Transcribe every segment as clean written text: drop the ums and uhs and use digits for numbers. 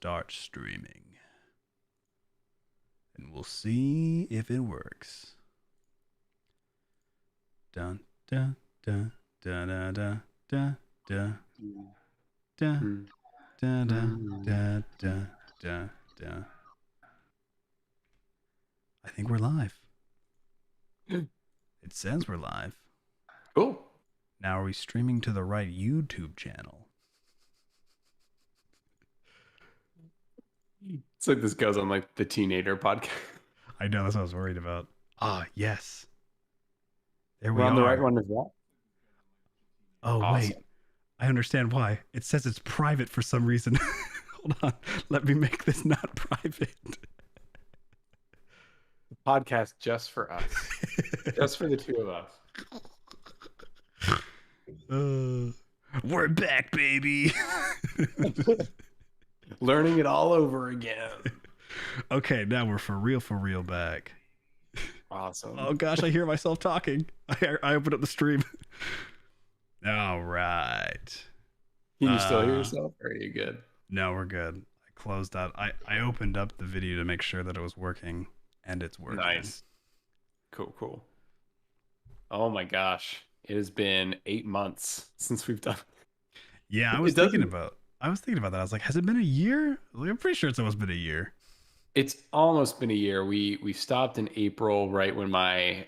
start streaming. And we'll see if it works. Dun dun dun dun dun dun dun dun dun dun dun dun dun dun. I think we're live. It says we're live. Cool. Now are we streaming to the right YouTube channel? It's like this goes on like the Teenager podcast. I know, that's what I was worried about. Ah, yes. There we We're on are. the right one as well. Oh, Awesome. wait. I understand why. It says it's private for some reason. Hold on. Let me make this not private. Podcast just for us. Just for the two of us. We're back, baby. Learning it all over again. Okay, now we're for real back. Awesome. Oh gosh, I hear myself talking. I opened up the stream. All right. Can you still hear yourself? Or are you good? No, we're good. I closed out. I opened up the video to make sure that it was working, and it's working. Nice. Cool. Oh my gosh. It has been 8 months since we've done. Yeah, I was thinking about that. I was like, has it been a year? I'm pretty sure it's almost been a year. It's almost been a year. We stopped in April, right when my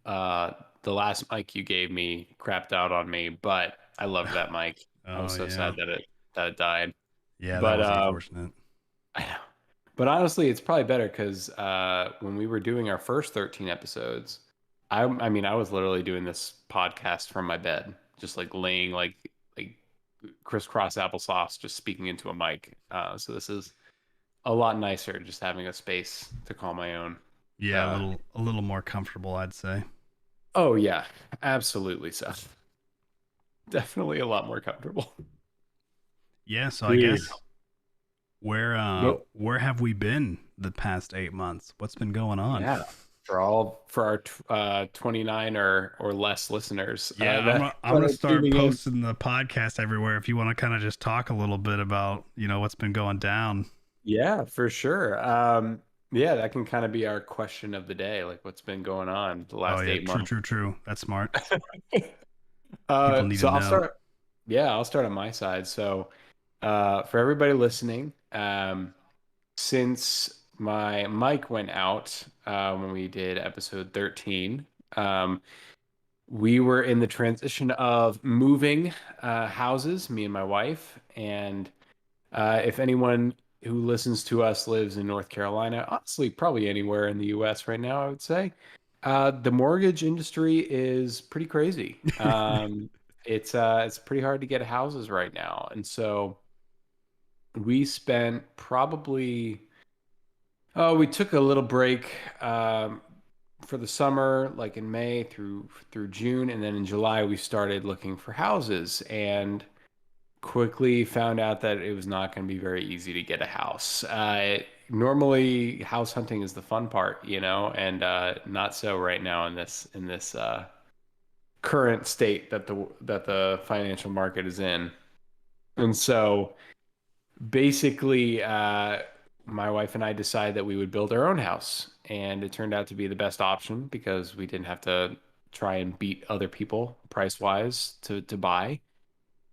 the last mic you gave me crapped out on me, but I loved that mic. I was so sad that it died. Yeah, but that was unfortunate. I know. But honestly, it's probably better because when we were doing our first 13 episodes, I mean, I was literally doing this podcast from my bed, just like laying like crisscross applesauce, just speaking into a mic. So this is a lot nicer, just having a space to call my own. Yeah, a little more comfortable, I'd say. Oh yeah, absolutely. So definitely a lot more comfortable. Yeah, so I guess where have we been the past 8 months? What's been going on? Yeah, for our 29 or less listeners. Yeah, I'm gonna start posting the podcast everywhere. If you want to kind of just talk a little bit about what's been going down. Yeah, for sure. Yeah, that can kind of be our question of the day, like what's been going on the last 8 months. True. That's smart. People need to know. I'll start on my side. So, for everybody listening, since my mic went out when we did episode 13, we were in the transition of moving houses, me and my wife. And if anyone who listens to us lives in North Carolina, honestly, probably anywhere in the U.S. right now, I would say, the mortgage industry is pretty crazy. It's pretty hard to get houses right now. And so we spent probably, we took a little break for the summer, like in May through June. And then in July, we started looking for houses and quickly found out that it was not going to be very easy to get a house. Normally house hunting is the fun part, and not so right now in this current state that the financial market is in. And so basically my wife and I decided that we would build our own house, and it turned out to be the best option because we didn't have to try and beat other people price wise to buy.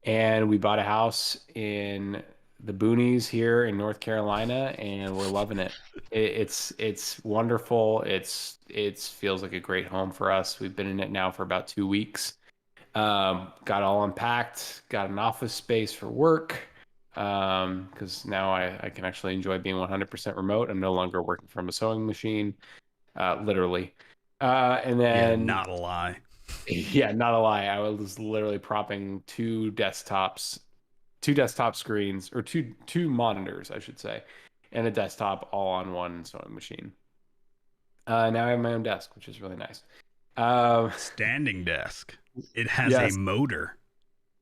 And we bought a house in the boonies here in North Carolina, and we're loving it. It's wonderful. It feels like a great home for us. We've been in it now for about 2 weeks. Got all unpacked, got an office space for work, because now I can actually enjoy being 100% remote. I'm no longer working from a sewing machine, literally. And then not a lie. Yeah, not a lie. I was literally propping two desktop screens, or two monitors, I should say, and a desktop all on one sewing machine. Now I have my own desk, which is really nice. Standing desk. It has a motor.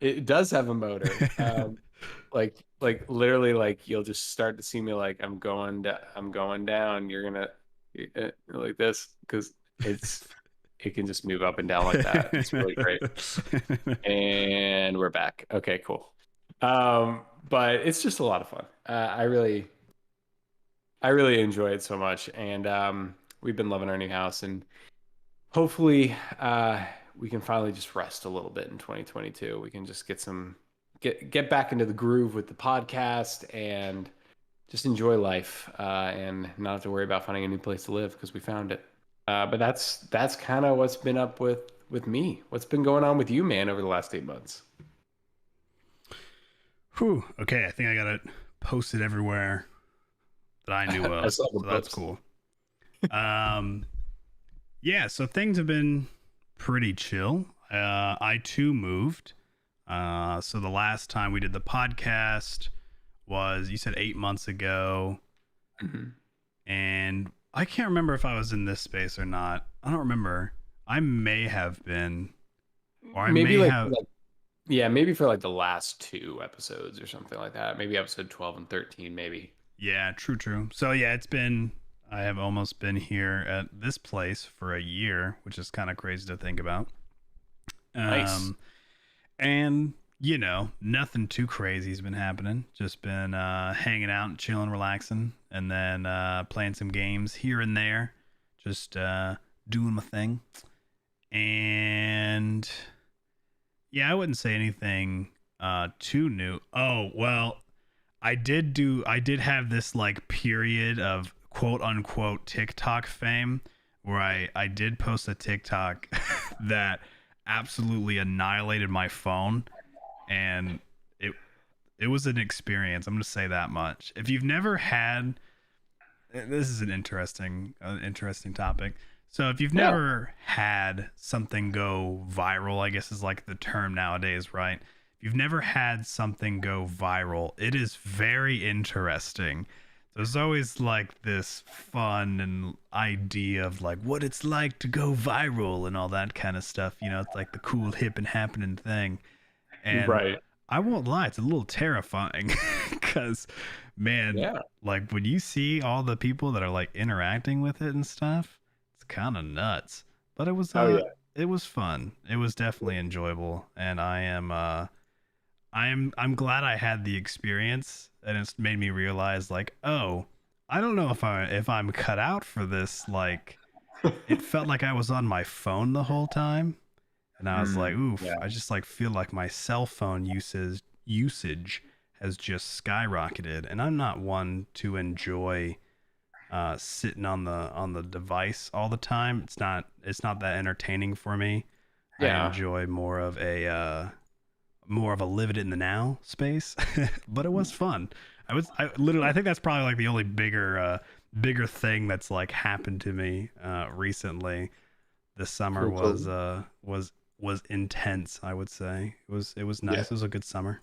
It does have a motor. like literally, like you'll just start to see me like I'm going down. You're gonna like this because it can just move up and down like that. It's really great. And we're back. Okay, cool. But it's just a lot of fun. I really enjoy it so much, and we've been loving our new house, and hopefully we can finally just rest a little bit in 2022. We can just get back into the groove with the podcast and just enjoy life and not have to worry about finding a new place to live because we found it. But that's kind of what's been up with me. What's been going on with you, man, over the last 8 months? Whew. Okay, I think I got it posted everywhere that I knew of. So that's cool. Yeah, so things have been pretty chill. I too moved. So the last time we did the podcast was, you said 8 months ago. Mm-hmm. And I can't remember if I was in this space or not. I don't remember. I may have been. Or I maybe may have. Yeah, maybe for like the last 2 episodes or something like that. Maybe episode 12 and 13, maybe. Yeah, true. So yeah, I have almost been here at this place for a year, which is kind of crazy to think about. Nice. And, nothing too crazy has been happening. Just been hanging out and chilling, relaxing, and then playing some games here and there. Just doing my thing. And yeah, I wouldn't say anything too new. Oh, well, I did have this like period of quote unquote TikTok fame where I did post a TikTok that absolutely annihilated my phone, and it was an experience. I'm going to say that much. If you've never had, this is an interesting topic. So if you've never had something go viral, I guess is like the term nowadays, right? If you've never had something go viral, it is very interesting. There's always like this fun and idea of like what it's like to go viral and all that kind of stuff. It's like the cool, hip, and happening thing. And right. I won't lie, it's a little terrifying because, man, like when you see all the people that are like interacting with it and stuff, it's kind of nuts. But it was it was fun. It was definitely enjoyable, and I'm glad I had the experience, and it's made me realize like, oh, I don't know if I'm cut out for this. Like, it felt like I was on my phone the whole time, and I was like, oof, I just like feel like my cell phone usage has just skyrocketed, and I'm not one to enjoy sitting on the device all the time. It's not that entertaining for me. I enjoy more of a live it in the now space. But it was fun. I think that's probably like the only bigger thing that's like happened to me recently. This summer was intense, I would say. It was nice. It was a good summer.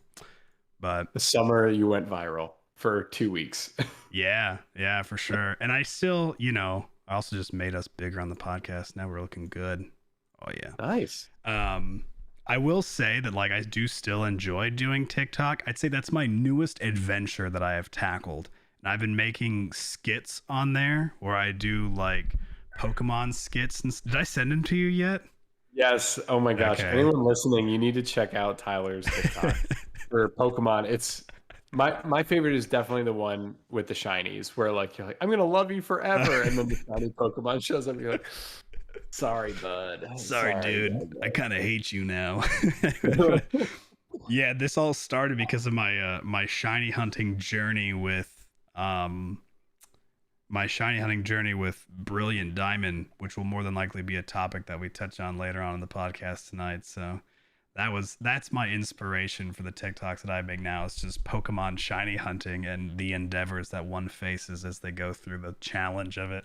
But the summer you went viral for 2 weeks. yeah, for sure. And I still, I also just made us bigger on the podcast. Now we're looking good. Oh yeah. Nice. I will say that like I do still enjoy doing TikTok. I'd say that's my newest adventure that I have tackled. And I've been making skits on there where I do like Pokemon skits. And did I send them to you yet? Yes. Oh my gosh. Okay. Anyone listening, you need to check out Tyler's TikTok for Pokemon. It's my favorite is definitely the one with the shinies where like you're like, I'm gonna love you forever, and then the shiny Pokemon shows up and you're like, sorry, bud. Sorry, dude. I kind of hate you now. Yeah, this all started because of my shiny hunting journey with Brilliant Diamond, which will more than likely be a topic that we touch on later on in the podcast tonight. So that's my inspiration for the TikToks that I make now. It's just Pokemon shiny hunting and the endeavors that one faces as they go through the challenge of it.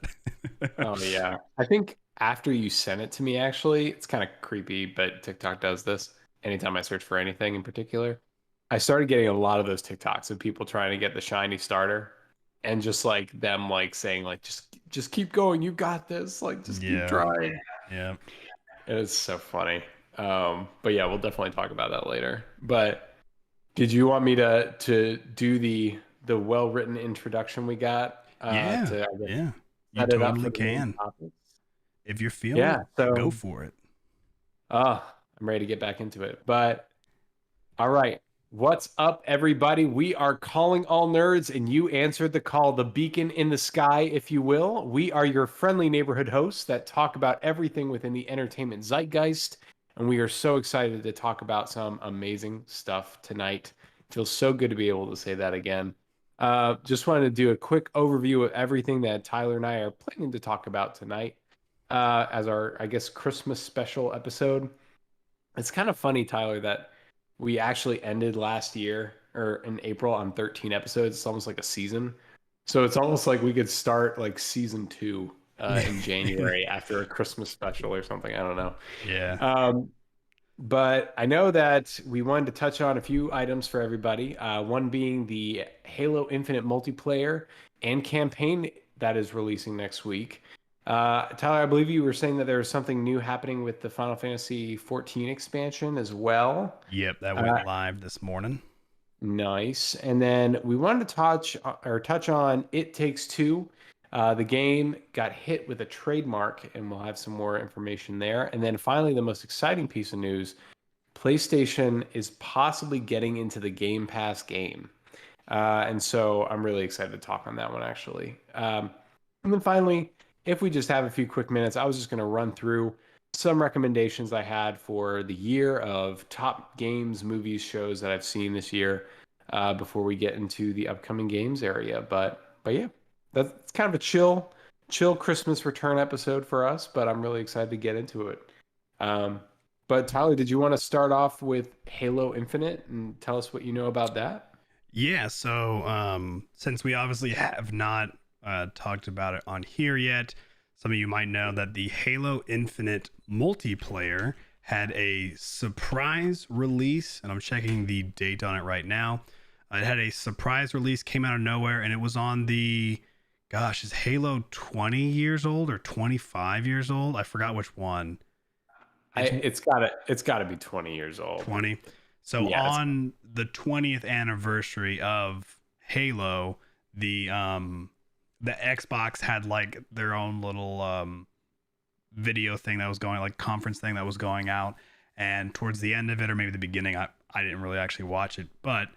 Oh yeah. I think after you sent it to me, actually, it's kind of creepy, but TikTok does this anytime I search for anything in particular. I started getting a lot of those TikToks of people trying to get the shiny starter and just like them like saying like just keep going, you got this, like just keep trying. Yeah. It's so funny. But yeah, we'll definitely talk about that later. But did you want me to do the well-written introduction we got? You totally can. If you're feeling it, go for it. I'm ready to get back into it. But all right, What's up, everybody? We are calling all nerds, and you answered the call, the beacon in the sky, if you will. We are your friendly neighborhood hosts that talk about everything within the entertainment zeitgeist, and we are so excited to talk about some amazing stuff tonight. Feels so good to be able to say that again. Just wanted to do a quick overview of everything that Tyler and I are planning to talk about tonight as our, I guess, Christmas special episode. It's kind of funny, Tyler, that we actually ended last year or in April on 13 episodes. It's almost like a season. So it's almost like we could start like season 2 in January after a Christmas special or something. I don't know. Yeah. But I know that we wanted to touch on a few items for everybody. One being the Halo Infinite multiplayer and campaign that is releasing next week. Tyler, I believe you were saying that there was something new happening with the Final Fantasy 14 expansion as well. Yep, that went live this morning. Nice. And then we wanted to touch on It Takes Two. The game got hit with a trademark, and we'll have some more information there. And then finally, the most exciting piece of news, PlayStation is possibly getting into the Gamepass Game. And so I'm really excited to talk on that one, actually. And then finally, if we just have a few quick minutes, I was just going to run through some recommendations I had for the year of top games, movies, shows that I've seen this year before we get into the upcoming games area. But yeah, that's kind of a chill Christmas return episode for us, but I'm really excited to get into it. But Tyler, did you want to start off with Halo Infinite and tell us what you know about that? Yeah, so since we obviously have not talked about it on here yet, some of you might know that the Halo Infinite multiplayer had a surprise release, and I'm checking the date on it right now. It had a surprise release, came out of nowhere, and it was on the, gosh, is Halo 20 years old or 25 years old? I forgot which one. It's gotta be 20 years old. 20. So yeah, on the 20th anniversary of Halo, the Xbox had like their own little video thing that was going, like conference thing that was going out, and towards the end of it, or maybe the beginning, I didn't really actually watch it, but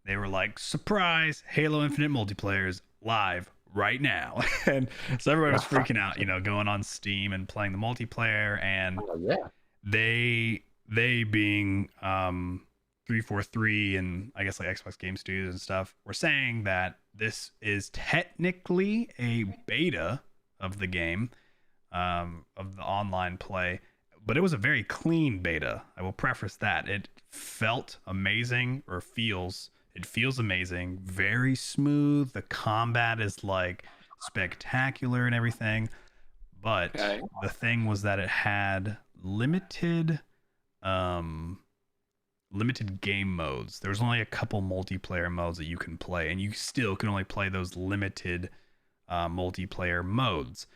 they were like, surprise, Halo Infinite multiplayer is live right now. And so everybody was freaking out, going on Steam and playing the multiplayer, and they being 343 and I guess like Xbox Game Studios and stuff were saying that this is technically a beta of the game, of the online play, but it was a very clean beta. I will preface that. It felt amazing, or it feels amazing, very smooth. The combat is like spectacular and everything, but the thing was that it had limited game modes. There was only a couple multiplayer modes that you can play, and you still can only play those limited multiplayer modes.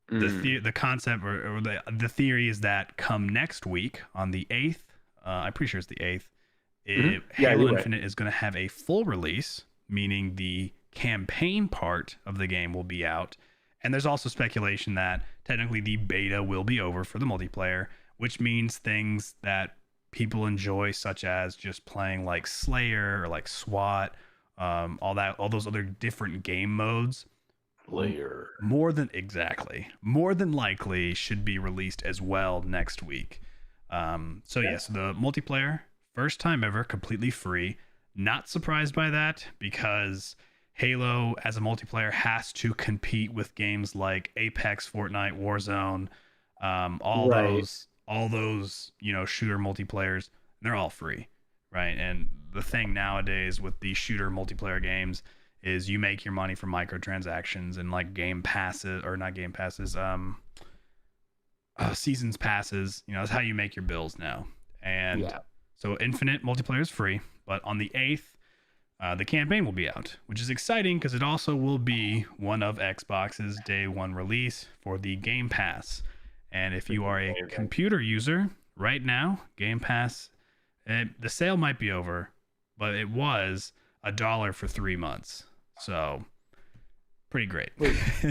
The concept or the theory is that come next week on the 8th, I'm pretty sure it's the 8th, Halo Infinite is going to have a full release, meaning the campaign part of the game will be out. And there's also speculation that technically the beta will be over for the multiplayer, which means things that people enjoy, such as just playing like Slayer or like SWAT, all those other different game modes, more than likely should be released as well next week. So the multiplayer, first time ever, completely free. Not surprised by that, because Halo as a multiplayer has to compete with games like Apex, Fortnite, Warzone, all those shooter multiplayers. They're all free, right? And the thing nowadays with these shooter multiplayer games is you make your money from microtransactions and like game passes, or not game passes, seasons passes. That's how you make your bills now. And so Infinite multiplayer is free, but on the 8th, the campaign will be out, which is exciting because it also will be one of Xbox's day one release for the Game Pass. And if you are a computer user right now, Game Pass, the sale might be over, but it was $1 for 3 months. So pretty great.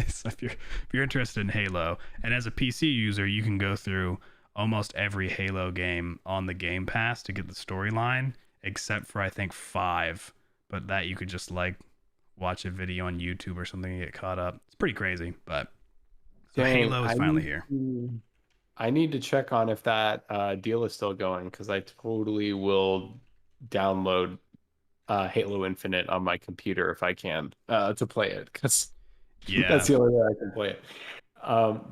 So if you're interested in Halo, and as a PC user, you can go through almost every Halo game on the Game Pass to get the storyline, except for I think 5, but that you could just like watch a video on YouTube or something and get caught up. It's pretty crazy, but so Dang, Halo is finally here. I need to check on if that deal is still going because I totally will download Halo Infinite on my computer if I can to play it because that's Yeah. the only way I can play it.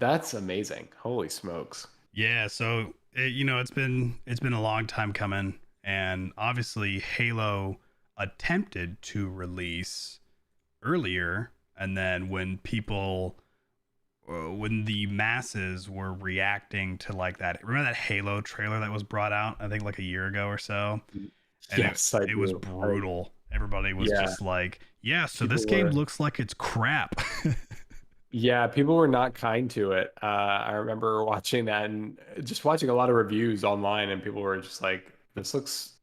That's amazing. Holy smokes. Yeah, so it's been a long time coming, and obviously Halo attempted to release earlier, and then when the masses were reacting to like that, remember that Halo trailer that was brought out, I think like a year ago or so, and Yes, I it was do. brutal. Everybody was Yeah, just like, yeah, so this people game were. looks like it's crap. Yeah, people were not kind to it. I remember watching that and just watching a lot of reviews online, and people were just like, "This looks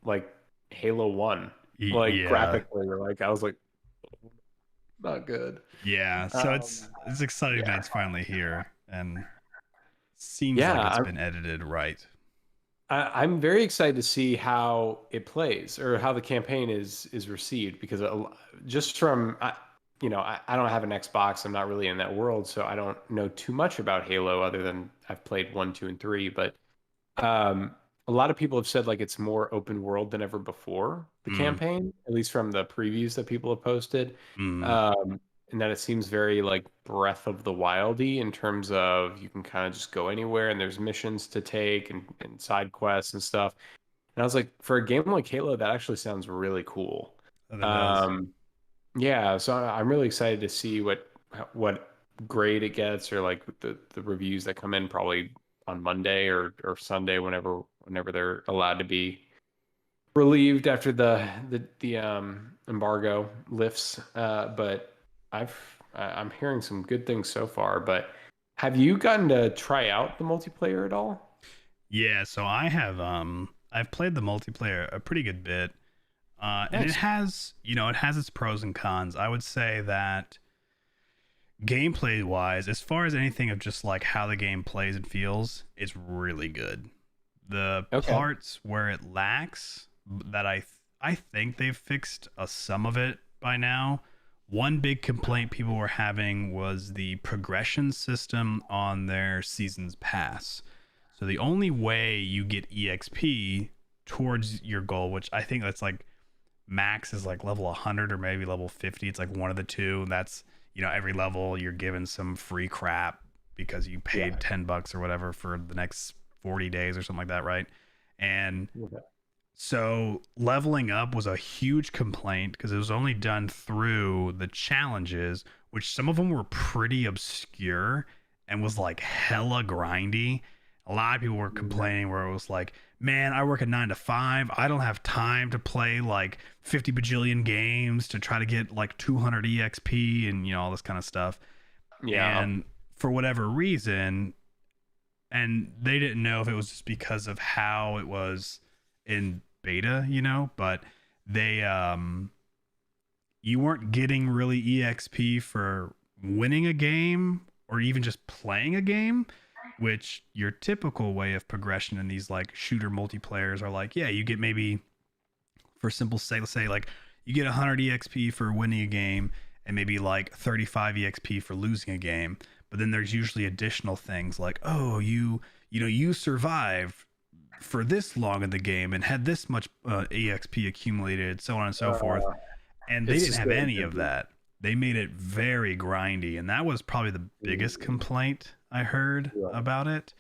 like Halo 1." Like Yeah. graphically, or like I was like, not good. Yeah, so it's Um, it's exciting that yeah, it's finally here and seems like it's yeah. been edited right. I'm very excited to see how it plays or how the campaign is received because just from I don't have an Xbox. I'm not really in that world, so I don't know too much about Halo other than I've played 1, 2, and 3. But um, a lot of people have said like it's more open world than ever before, the Mm, campaign, at least from the previews that people have posted. mm. Um, and that it seems very like Breath of the Wildy in terms of you can kind of just go anywhere and there's missions to take and side quests and stuff. And I was like, for a game like Halo, that actually sounds really cool. That it does. Um, yeah, so I'm really excited to see what grade it gets or like the reviews that come in probably on Monday or Sunday whenever they're allowed to be relieved after the embargo lifts. But I'm hearing some good things so far. But have you gotten to try out the multiplayer at all? Yeah, so I've played the multiplayer a pretty good bit. And it Nice. has, it has its pros and cons. I would say that gameplay wise, as far as anything of just like how the game plays and feels, it's really good. The Okay. parts where it lacks that I think they've fixed some of it by now. One big complaint people were having was the progression system on their season's pass. So the only way you get EXP towards your goal, which I think that's like max is like level 100 or maybe level 50. It's like one of the two. That's, every level you're given some free crap because you paid Yeah. $10 or whatever for the next 40 days or something like that, right? And Okay. so leveling up was a huge complaint because it was only done through the challenges, which some of them were pretty obscure and was like hella grindy. A lot of people were complaining where it was like, man, I work a 9 to 5. I don't have time to play like 50 bajillion games to try to get like 200 EXP and, all this kind of stuff. Yeah. And for whatever reason, and they didn't know if it was just because of how it was in beta, but they you weren't getting really EXP for winning a game or even just playing a game, which your typical way of progression in these like shooter multiplayers are like, yeah, you get maybe for simple sake, let's say like you get 100 EXP for winning a game and maybe like 35 EXP for losing a game. But then there's usually additional things like, oh, you survived for this long in the game and had this much EXP accumulated, so on and so forth. Uh, And they it's didn't just have very any of busy. that. They made it very grindy, and that was probably the biggest complaint I heard Yeah. about it.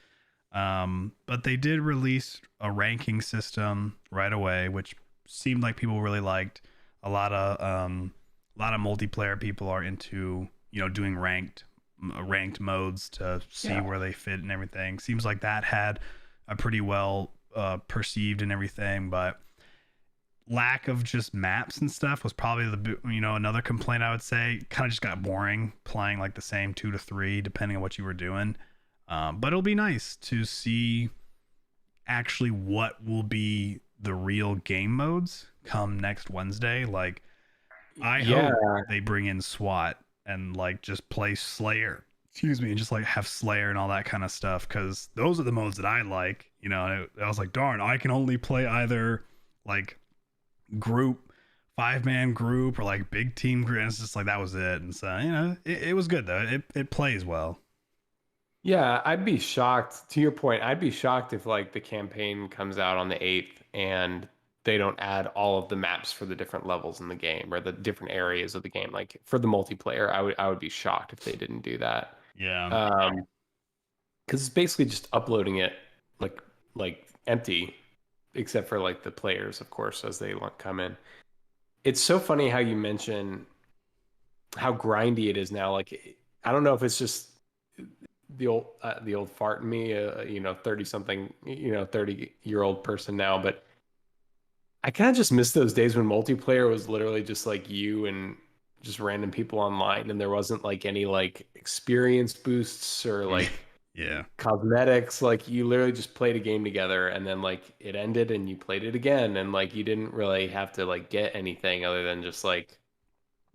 But they did release a ranking system right away, which seemed like people really liked. A lot of multiplayer people are into doing ranked modes to see Yeah. where they fit and everything. Seems like that had a pretty well perceived and everything, but lack of just maps and stuff was probably another complaint I would say. Kind of just got boring playing like the same 2 to 3 depending on what you were doing. But it'll be nice to see actually what will be the real game modes come next Wednesday. Like, I Yeah. hope they bring in SWAT and like just play Slayer. Excuse me, and just like have Slayer and all that kind of stuff because those are the modes that I like. And I was like, darn, I can only play either like group, 5-man group or like big team group. And it's just like that was it. And so, it was good though. It plays well. Yeah, I'd be shocked. To your point, I'd be shocked if like the campaign comes out on the 8th and they don't add all of the maps for the different levels in the game or the different areas of the game. Like for the multiplayer, I would be shocked if they didn't do that. Yeah. Because it's basically just uploading it like empty, except for like the players, of course, as they come in. It's so funny how you mention how grindy it is now. Like I don't know if it's just the old fart in me, 30 something, 30-year-old person now, but I kind of just miss those days when multiplayer was literally just like you and just random people online, and there wasn't like any like experience boosts or like Yeah. cosmetics. Like you literally just played a game together and then like it ended and you played it again, and like you didn't really have to like get anything other than just like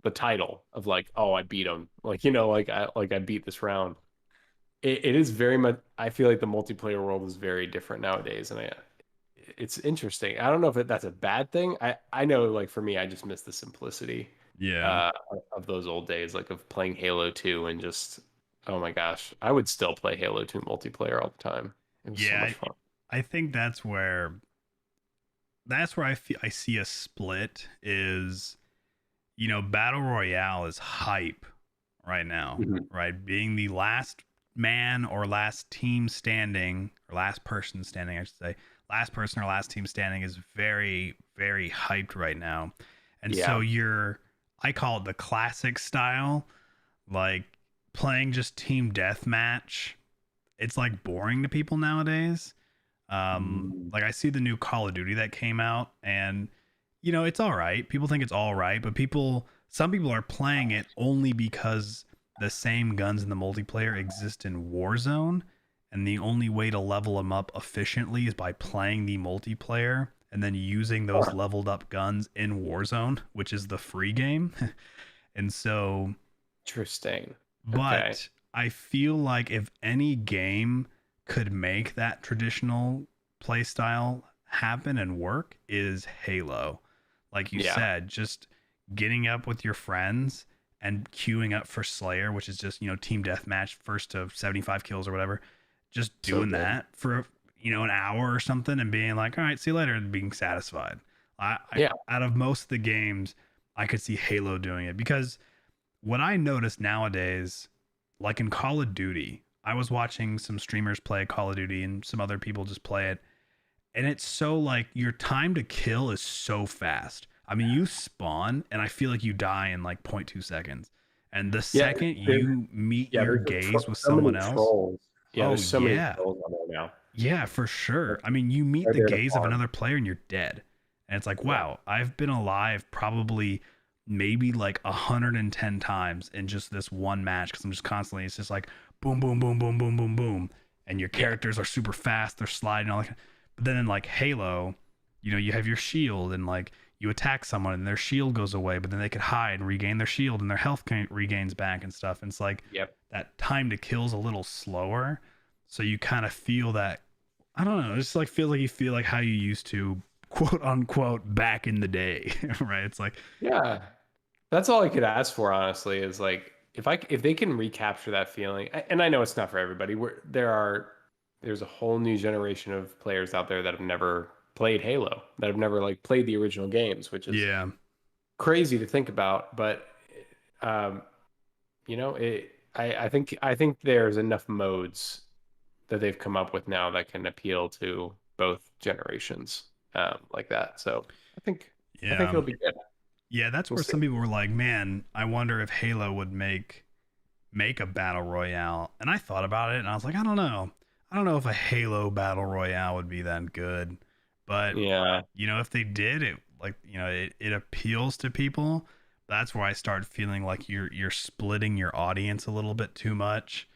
the title of like, oh, I beat him, like I beat this round. It is very much, I feel like the multiplayer world is very different nowadays, and it's interesting. I don't know if that's a bad thing. I know, like for me, I just miss the simplicity Yeah. uh, of those old days, like of playing Halo 2 and just, oh my gosh, I would still play Halo 2 multiplayer all the time. It was so Yeah. much fun. I think that's where I see a split is, Battle Royale is hype right now, Mhm. right? Being the last man or last team standing, or last person standing, I should say. Last person or last team standing is very, very hyped right now. And so Yeah. I call it the classic style, like playing just team deathmatch. It's like boring to people nowadays. Mm. Like I see the new Call of Duty that came out, and it's all right. People think it's all right, but some people are playing it only because the same guns in the multiplayer exist in Warzone, and the only way to level them up efficiently is by playing the multiplayer and then using those Huh. leveled up guns in Warzone, which is the free game. And so, Interesting. Okay. but I feel like if any game could make that traditional play style happen and work, is Halo. Like you Yeah. said, just getting up with your friends and queuing up for Slayer, which is just, team deathmatch, first to 75 kills or whatever. Just So doing good. that for, an hour or something and being like, all right, see you later, and being satisfied. Yeah. Out of most of the games, I could see Halo doing it because what I notice nowadays, like in Call of Duty, I was watching some streamers play Call of Duty and some other people just play it. And it's so like your time to kill is so fast. I mean, you spawn and I feel like you die in like 0.2 seconds. And the Yeah. second There, you meet yeah. your There's gaze with so many someone else, trolls. Yeah. oh There's so many yeah. trolls on there now. Yeah, for sure. Like, I mean, you meet they're the there to gaze of farm. another player and you're dead. And it's like, Yeah. wow, I've been alive probably maybe like 110 times in just this one match because I'm just constantly, it's just like boom, boom, boom, boom, boom, boom, boom. And your Yeah. characters are super fast, they're sliding, all that. But then in like Halo, you have your shield and like you attack someone and their shield goes away, but then they could hide and regain their shield and their health regains back and stuff. And it's like Yep. that time to kill's a little slower. So you kind of feel that, I don't know, it's like feels like you feel like how you used to, quote unquote, back in the day, right? It's like, Yeah. That's all I could ask for, honestly, is like if they can recapture that feeling, and I know it's not for everybody. There's a whole new generation of players out there that have never played Halo, that have never like played the original games, which is yeah, crazy to think about. But um, I think there's enough modes that they've come up with now that can appeal to both generations, like that. So I think I think yeah, it'll be good. yeah. That's We'll where see. some people were like, man, I wonder if Halo would make a battle royale. And I thought about it and I was like, I don't know if a Halo battle royale would be that good. But Yeah. if they did it, like, it appeals to people. That's where I start feeling like you're splitting your audience a little bit too much.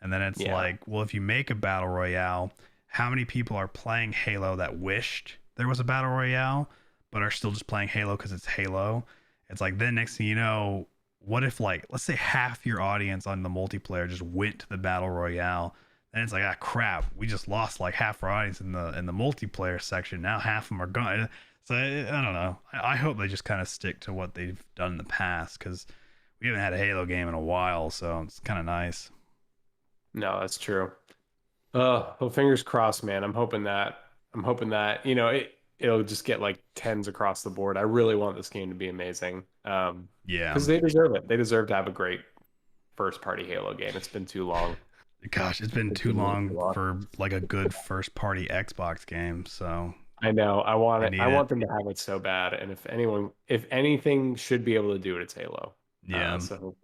And then it's Yeah. like, well, if you make a battle royale, how many people are playing Halo that wished there was a battle royale, but are still just playing Halo because it's Halo? It's like, then next thing you know, what if, like, let's say half your audience on the multiplayer just went to the battle royale? Then it's like, ah, crap, we just lost like half our audience in the multiplayer section. Now half of them are gone. So I don't know. I hope they just kind of stick to what they've done in the past because we haven't had a Halo game in a while, so it's kind of nice. No, that's true. Well, fingers crossed, man. I'm hoping that, it'll just get like tens across the board. I really want this game to be amazing. Yeah. Because they deserve it. They deserve to have a great first party Halo game. It's been too long. Gosh, it's been It's too been way too long long. for like a good first party Xbox game, so I know. I want I it. need I it. want them to have it so bad. And if anything should be able to do it, it's Halo. Yeah. So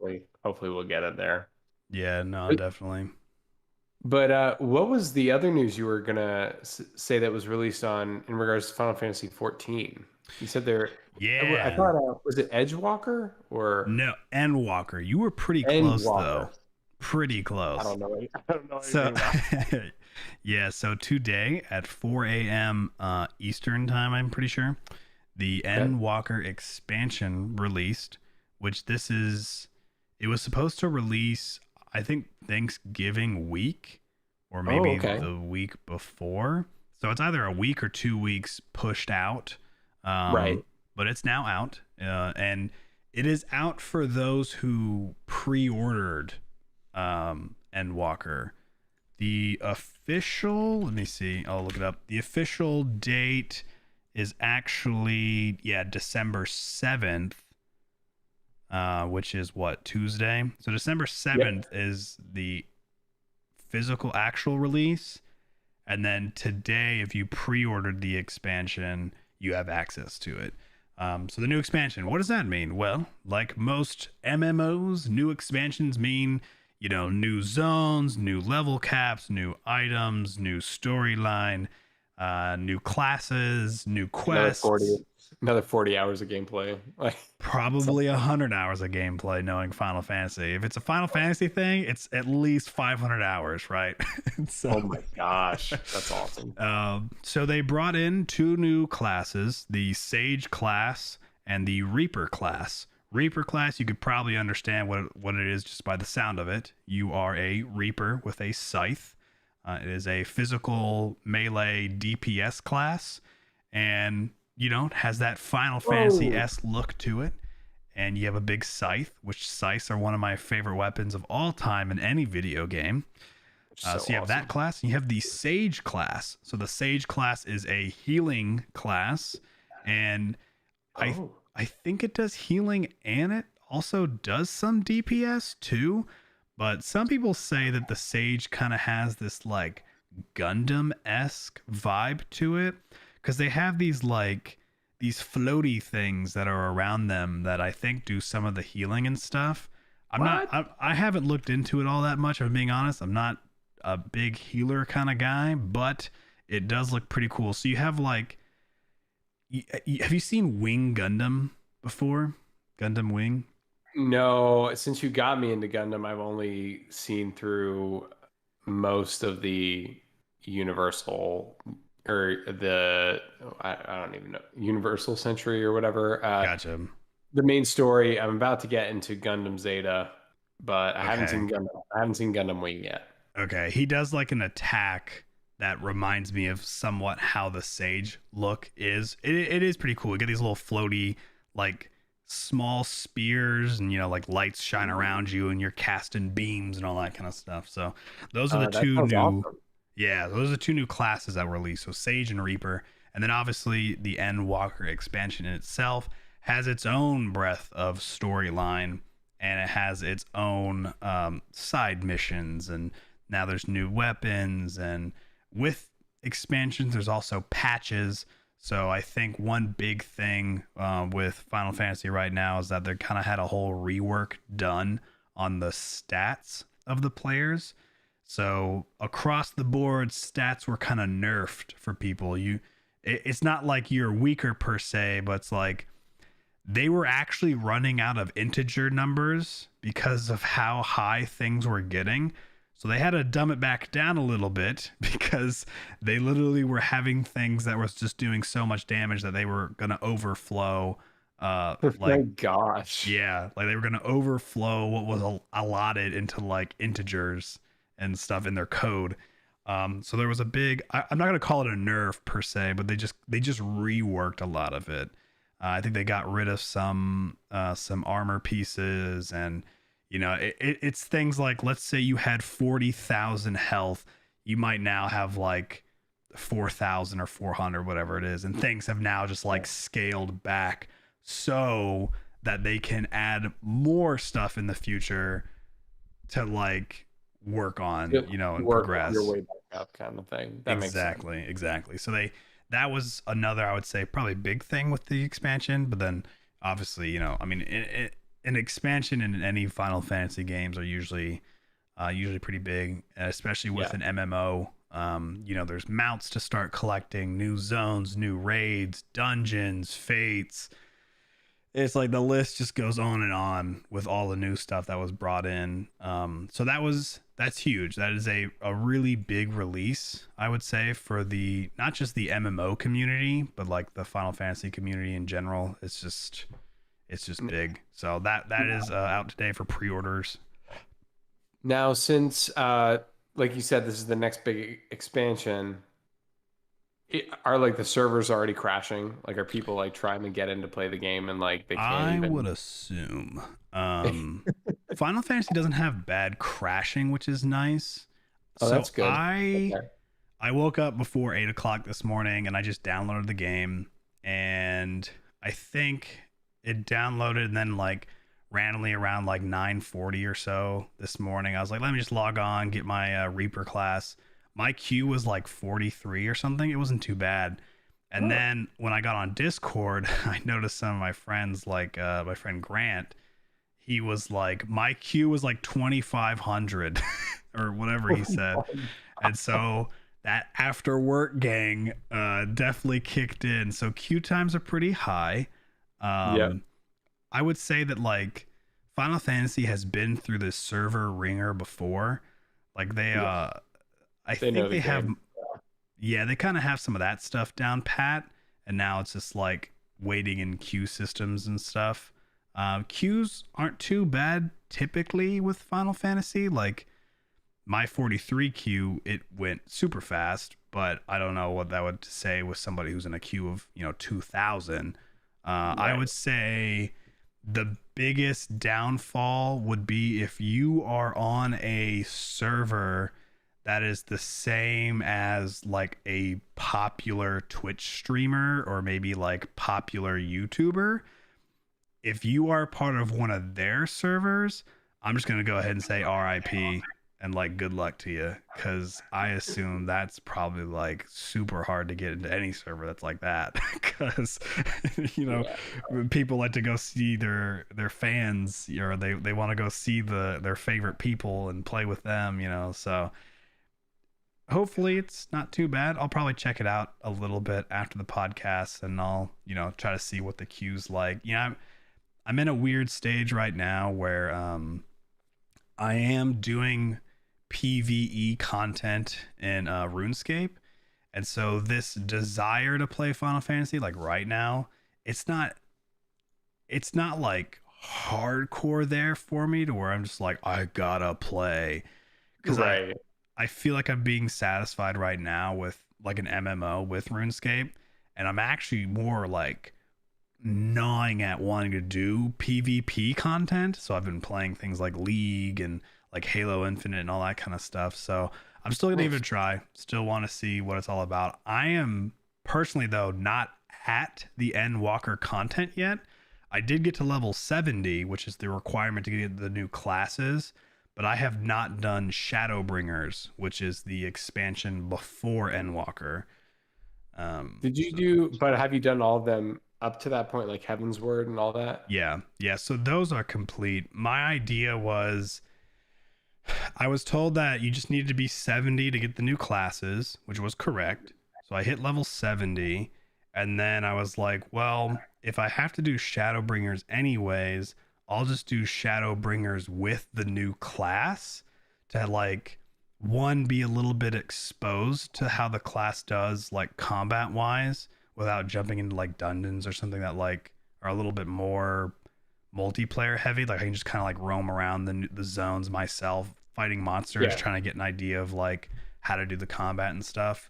hopefully we'll get it there. Yeah, no, definitely. But what was the other news you were gonna say that was released on in regards to Final Fantasy 14? You said there. I Yeah. thought was it Edgewalker or No, Endwalker. You were pretty close Endwalker? though. Pretty I close. don't know. I don't know So anything about. yeah, so today at 4 a.m. Eastern time, I'm pretty sure, the Okay. Endwalker expansion released, which it was supposed to release, I think, Thanksgiving week or Oh, maybe okay. the week before. So it's either a week or 2 weeks pushed out. Right. But it's now out. And it is out for those who pre-ordered Endwalker. The official, let me see, I'll look it up. The official date is actually, yeah, December 7th, which is what, Tuesday? So December Yep. 7th is the physical actual release. And then today, if you pre ordered the expansion, you have access to it. So the new expansion, what does that mean? Well, like most MMOs, new expansions mean, new zones, new level caps, new items, new storyline, new classes, new Another 40, quests, another 40 hours of gameplay. Like probably something. 100 hours of gameplay knowing Final Fantasy. If it's a Final Fantasy thing, it's at least 500 hours, right? So Oh my gosh, that's awesome. so they brought in two new classes, the Sage class and the Reaper class. Reaper class, you could probably understand what it is just by the sound of it. You are a Reaper with a scythe. It is a physical melee DPS class, and has that Final Fantasy Whoa, S look to it. And you have a big scythe, which scythes are one of my favorite weapons of all time in any video game. so So you have that awesome. class, and you have the Sage class. So the Sage class is a healing class, and I Oh, I think it does healing and it also does some DPS too. But some people say that the Sage kind of has this like Gundam esque vibe to it because they have these floaty things that are around them that I think do some of the healing and stuff. what? I haven't looked into it all that much. If I'm being honest, I'm not a big healer kind of guy, but it does look pretty cool. So you have have you seen Wing Gundam before? Gundam Wing? No, since you got me into Gundam, I've only seen through most of the Universal or I don't even know, Universal Century or whatever. Gotcha. The main story. I'm about to get into Gundam Zeta, but Okay. I haven't seen Gundam Wing yet. Okay. He does like an attack that reminds me of somewhat how the Sage look is. It is pretty cool. You get these little floaty, like small spears, and like lights shine around you, and you're casting beams and all that kind of stuff. So those are the That two sounds new, awesome. yeah, those are the two new classes that were released. So Sage and Reaper, and then obviously the Endwalker expansion in itself has its own breadth of storyline, and it has its own side missions, and now there's new weapons, and with expansions there's also patches. So I think one big thing with Final Fantasy right now is that they kind of had a whole rework done on the stats of the players. So across the board, stats were kind of nerfed for people. It's not like you're weaker per se, but it's like they were actually running out of integer numbers because of how high things were getting. So they had to dumb it back down a little bit because they literally were having things that was just doing so much damage that they were going to overflow. My Like, gosh. yeah, like they were going to overflow what was allotted into like integers and stuff in their code. So there was a big. I'm not gonna call it a nerf per se, but they just reworked a lot of it. I think they got rid of some armor pieces, and it's things like, let's say you had 40,000 health, you might now have like 4,000 or 400, whatever it is, and things have now just like scaled back so that they can add more stuff in the future to like work on, and Work progress. your way back up, kind of thing. That makes sense. Exactly. So that was another, I would say, probably big thing with the expansion. But then obviously, I mean, an expansion in any Final Fantasy games are usually pretty big, especially with an MMO. There's mounts to start collecting, new zones, new raids, dungeons, fates. It's like the list just goes on and on with all the new stuff that was brought in. So that's huge. That is a really big release, I would say, for the not just the MMO community, but like the Final Fantasy community in general. It's just big. So that is out today for pre-orders. Now, since like you said, this is the next big expansion. Are like the servers already crashing? Like, are people like trying to get in to play the game and like they can't I would assume. Final Fantasy doesn't have bad crashing, which is nice. Oh, So that's good. I Okay. I woke up before 8 o'clock this morning and I just downloaded the game, and I think it downloaded and then like randomly around like 9:40 or so this morning. I was like, let me just log on, get my Reaper class. My queue was like 43 or something. It wasn't too bad. And then when I got on Discord, I noticed some of my friends, like my friend Grant, he was like, my queue was like 2,500 or whatever he said. And so that after work gang definitely kicked in. So queue times are pretty high. Yeah. I would say that like Final Fantasy has been through this server ringer before. Like I They know think the they have, game. yeah, they kind of have some of that stuff down pat, and now it's just like waiting in queue systems and stuff. Queues aren't too bad typically with Final Fantasy. Like my 43 queue, it went super fast, but I don't know what that would say with somebody who's in a queue of 2,000. I Right. would say the biggest downfall would be if you are on a server that is the same as like a popular Twitch streamer or maybe like popular YouTuber. If you are part of one of their servers, I'm just going to go ahead and say RIP and like good luck to you, because I assume that's probably like super hard to get into any server that's like that, because Yeah. people like to go see their fans, or they want to go see their favorite people and play with them, so hopefully it's not too bad. I'll probably check it out a little bit after the podcast, and I'll try to see what the queue's like. I'm in a weird stage right now where I am doing PvE content in RuneScape, and so this desire to play Final Fantasy like right now, it's not like hardcore there for me to where I'm just like I gotta play, because Right. I feel like I'm being satisfied right now with like an MMO with RuneScape, and I'm actually more like gnawing at wanting to do PvP content. So I've been playing things like League and like Halo Infinite and all that kind of stuff. So I'm still gonna give it a try. Still want to see what it's all about. I am personally though not at the Endwalker content yet. I did get to level 70, which is the requirement to get the new classes, but I have not done Shadowbringers, which is the expansion before Endwalker. Did you do? But have you done all of them up to that point, like Heaven's Word and all that? Yeah. So those are complete. My idea was, I was told that you just needed to be 70 to get the new classes, which was correct. So I hit level 70, and then I was like, well, if I have to do Shadowbringers anyways, I'll just do Shadowbringers with the new class to like one, be a little bit exposed to how the class does like combat wise without jumping into like dungeons or something that like are a little bit more multiplayer heavy. Like I can just kind of like roam around the zones myself, fighting monsters, Yeah. trying to get an idea of like how to do the combat and stuff.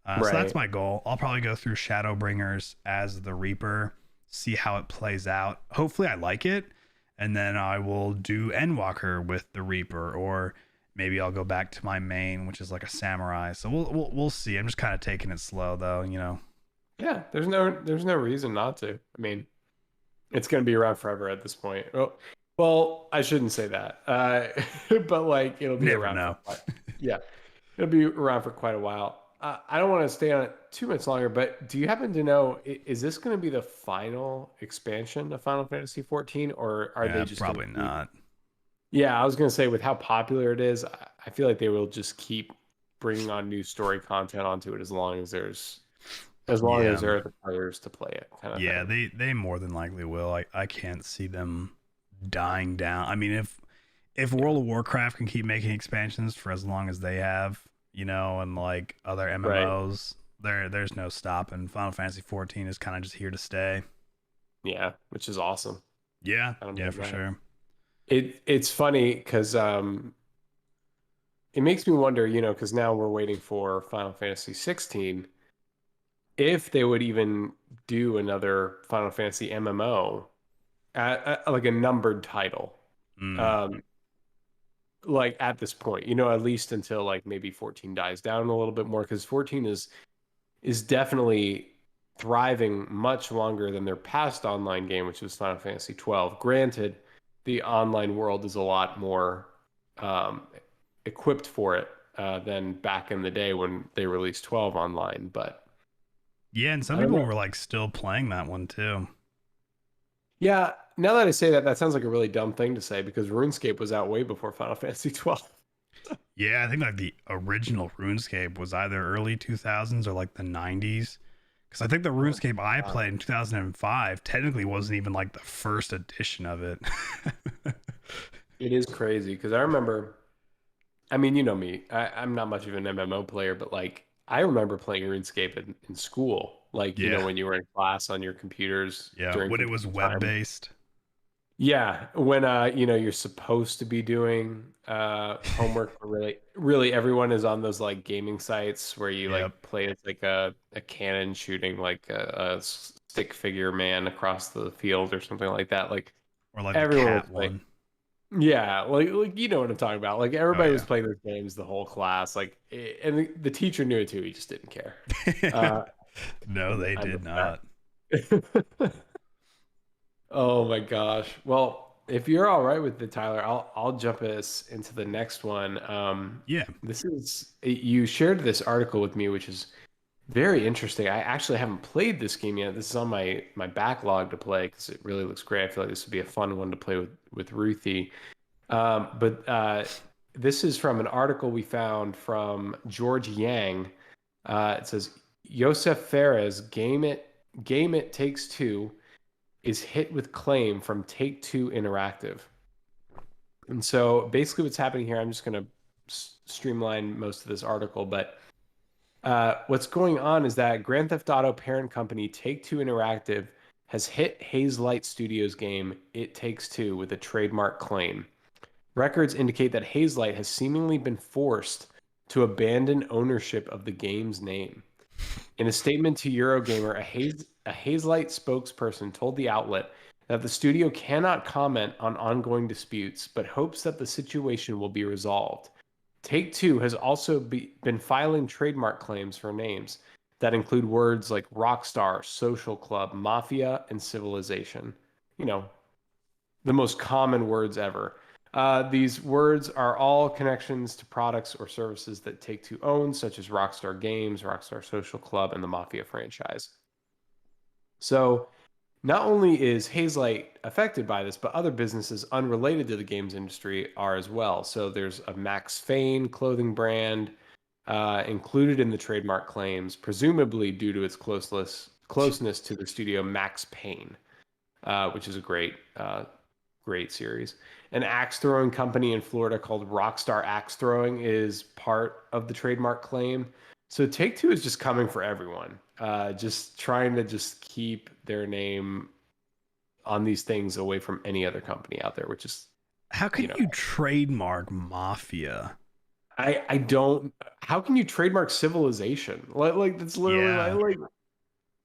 So that's Right. my goal. I'll probably go through Shadowbringers as the Reaper, see how it plays out. Hopefully, I like it, and then I will do Endwalker with the Reaper, or maybe I'll go back to my main, which is like a samurai. So we'll see. I'm just kind of taking it slow, though. You know. Yeah, there's no reason not to. I mean, it's going to be around forever at this point. Well, I shouldn't say that. But like it'll be Never around for know. quite, yeah, it'll be around for quite a while. I don't want to stay on it too much longer, but do you happen to know, is this going to be the final expansion of Final Fantasy 14, or are they Yeah, just going to probably keep? not. Yeah, I was going to say with how popular it is, I feel like they will just keep bringing on new story content onto it as long as Yeah, there are the players to play it, kind of yeah, thing. they more than likely will. I can't see them dying down. I mean, if Yeah. World of Warcraft can keep making expansions for as long as they have, and like other Right. MMOs, there's no stopping. Final Fantasy 14 is kind of just here to stay. Yeah, which is awesome. Yeah, I don't yeah, know for that. sure. It's funny because it makes me wonder, because now we're waiting for Final Fantasy 16, if they would even do another Final Fantasy MMO at like a numbered title. Mm. Um, like at this point, at least until like maybe 14 dies down a little bit more, because 14 is definitely thriving much longer than their past online game, which was Final Fantasy 12. Granted, the online world is a lot more um, equipped for it than back in the day when they released 12 online. But Yeah, and some I don't people know. were like still playing that one too. Yeah, now that I say that, that sounds like a really dumb thing to say because RuneScape was out way before Final Fantasy 12. Yeah, I think like the original RuneScape was either early 2000s or like the 90s. Because I think the Oh, RuneScape I wow. played in 2005 technically wasn't even like the first edition of it. It is crazy because I remember, I mean, you know me, I'm not much of an MMO player, but like I remember playing RuneScape in school, like, Yeah, when you were in class on your computers yeah. during When it was computer web time. based. Yeah, when you're supposed to be doing homework, but really everyone is on those like gaming sites where you Yep. like play as like a cannon shooting like a stick figure man across the field or something like that. Like Or like the everyone was cat playing. one. Yeah, like you know what I'm talking about. Like Oh everybody was yeah. playing those games the whole class. Like and the teacher knew it too. He just didn't care. Uh, No, they I did remember not. that. Oh my gosh. Well, if you're all right with it, Tyler, I'll jump us into the next one. Yeah. This is you shared this article with me, which is very interesting. I actually haven't played this game yet. This is on my backlog to play because it really looks great. I feel like this would be a fun one to play with Ruthie. But this is from an article we found from George Yang. It says Yosef Fares Game It Takes Two is hit with claim from Take Two Interactive. And so basically, what's happening here, I'm just going to streamline most of this article, but what's going on is that Grand Theft Auto parent company Take Two Interactive has hit Hazelight Studios game It Takes Two with a trademark claim. Records indicate that Hazelight has seemingly been forced to abandon ownership of the game's name. In a statement to Eurogamer, a Hazelight spokesperson told the outlet that the studio cannot comment on ongoing disputes, but hopes that the situation will be resolved. Take Two has also been filing trademark claims for names that include words like Rockstar, Social Club, Mafia, and Civilization. You know, the most common words ever. These words are all connections to products or services that Take Two owns, such as Rockstar Games, Rockstar Social Club, and the Mafia franchise. So, not only is Hazelight affected by this, but other businesses unrelated to the games industry are as well. So, there's a Max Fane clothing brand included in the trademark claims, presumably due to its closeness to the studio Max Payne, which is a great series. An axe throwing company in Florida called Rockstar Axe Throwing is part of the trademark claim. So Take Two is just coming for everyone, just trying to just keep their name on these things away from any other company out there, which is, How you can know, you trademark Mafia? I don't. How can you trademark civilization? Like that's literally Yeah.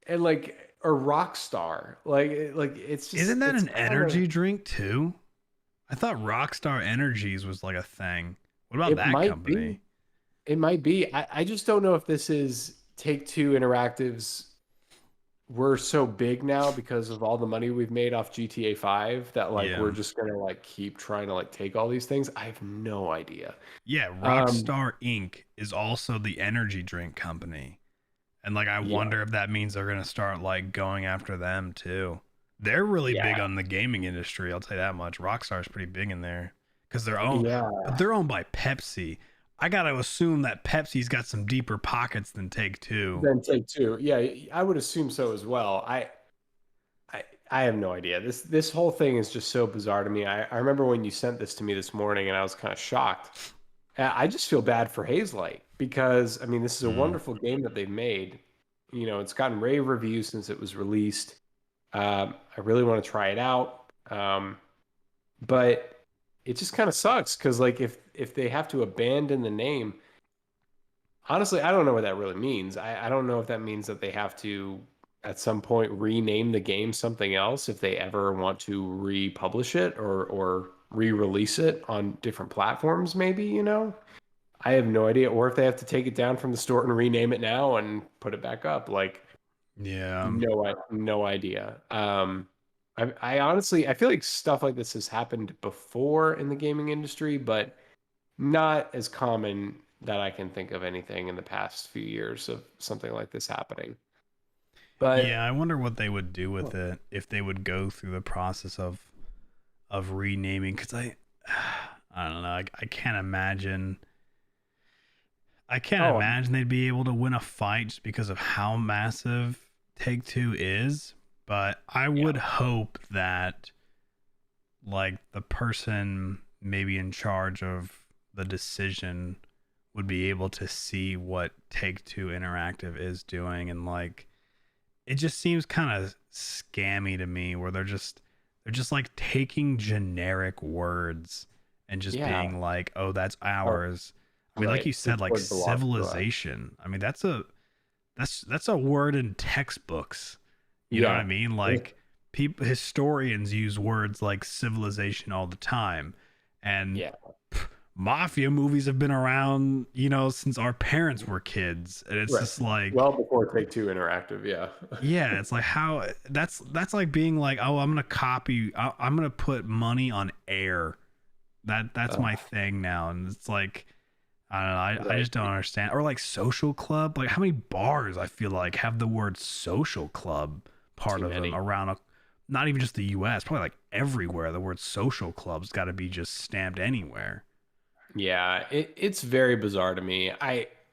and like a rock star. Like it's Isn't just that it's an kind of energy drink too? I thought Rockstar Energies was like a thing. What about it that might be. company? It might be. I just don't know if this is Take Two Interactive's. We're so big now because of all the money we've made off GTA 5 that like we're Yeah. just gonna like keep trying to like take all these things. I have no idea. Yeah, Um, Rockstar Inc. is also the energy drink company. And like I yeah, wonder if that means they're gonna start like going after them too. They're really yeah, big on the gaming industry, I'll tell you that much. Rockstar's pretty big in there. Because yeah. they're owned by Pepsi. I gotta assume that Pepsi's got some deeper pockets than Take Two. Then Take Two. Yeah, I would assume so as well. I have no idea. This whole thing is just so bizarre to me. I remember when you sent this to me this morning, and I was kind of shocked. I just feel bad for Hazelight because I mean this is a Mm. wonderful game that they've made. You know, it's gotten rave reviews since it was released. I really want to try it out, but it just kind of sucks because like if they have to abandon the name, honestly, I don't know what that really means. I don't know if that means that they have to at some point rename the game something else if they ever want to republish it or re-release it on different platforms, maybe, you know? I have no idea. Or if they have to take it down from the store and rename it now and put it back up. Like, Yeah. no idea. I honestly I feel like stuff like this has happened before in the gaming industry, but not as common that I can think of anything in the past few years of something like this happening. Yeah, But I wonder what they would do with it if they would go through the process of renaming because I don't know. I can't imagine. I can't oh imagine they'd be able to win a fight just because of how massive Take Two is. But I yeah, would hope that like the person maybe in charge of the decision would be able to see what Take Two Interactive is doing and like it just seems kind of scammy to me where they're just like taking generic words and just yeah. being like, "Oh, that's Oh, ours." I mean, like right. you This said, like word belongs to us. civilization. I mean, that's a word in textbooks. You know what I Yeah. mean? Like people historians use words like civilization all the time. And Yeah. mafia movies have been around, since our parents were kids. And it's Right. just like Well before Take Two Interactive, yeah. yeah, it's like how that's like being like, oh, I'm gonna copy. I'm gonna put money on air. That's Uh, my thing now, and it's like I don't know. I right. just don't understand. Or like social club. Like how many bars I feel like have the word social club part Too of them many. around not even just the U.S. Probably like everywhere. The word social club's got to be just stamped anywhere. Yeah, it's very bizarre to me.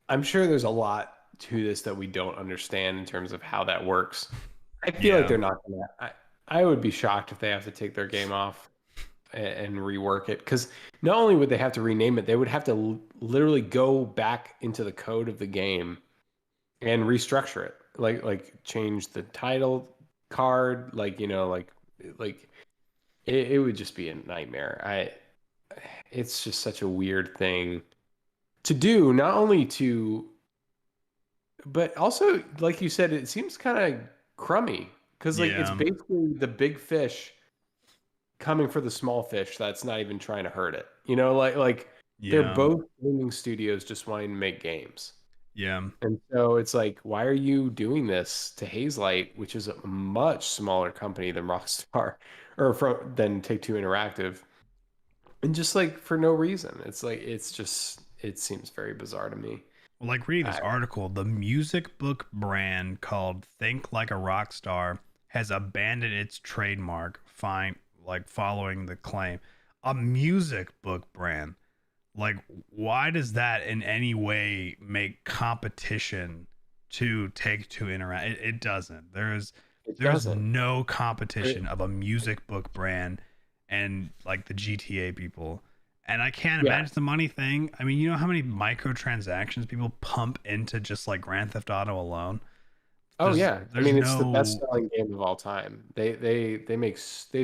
I'm sure there's a lot to this that we don't understand in terms of how that works. I feel like Yeah, they're not gonna. I would be shocked if they have to take their game off and rework it because not only would they have to rename it, they would have to literally go back into the code of the game and restructure it, like change the title card, like like it would just be a nightmare. It's just such a weird thing to do, not only to, but also, like you said, it seems kind of crummy because, like, it's yeah, basically the big fish coming for the small fish that's not even trying to hurt it. Like they're yeah, both gaming studios just wanting to make games. yeah. And so it's like, why are you doing this to Hazelight, which is a much smaller company than Rockstar than Take Two Interactive? And just like for no reason. It's like it seems very bizarre to me. Well, like reading this I, article, the music book brand called Think Like a Rock Star has abandoned its trademark, following the claim. A music book brand. Like, why does that in any way make competition to Take Two Interact? It doesn't. it There's doesn't. no competition It- of a music book brand and like the GTA people. And I can't yeah. imagine it's a money thing. I mean, you know how many microtransactions people pump into just like Grand Theft Auto alone? Oh yeah. I There's mean, it's the best no selling game of all time. They've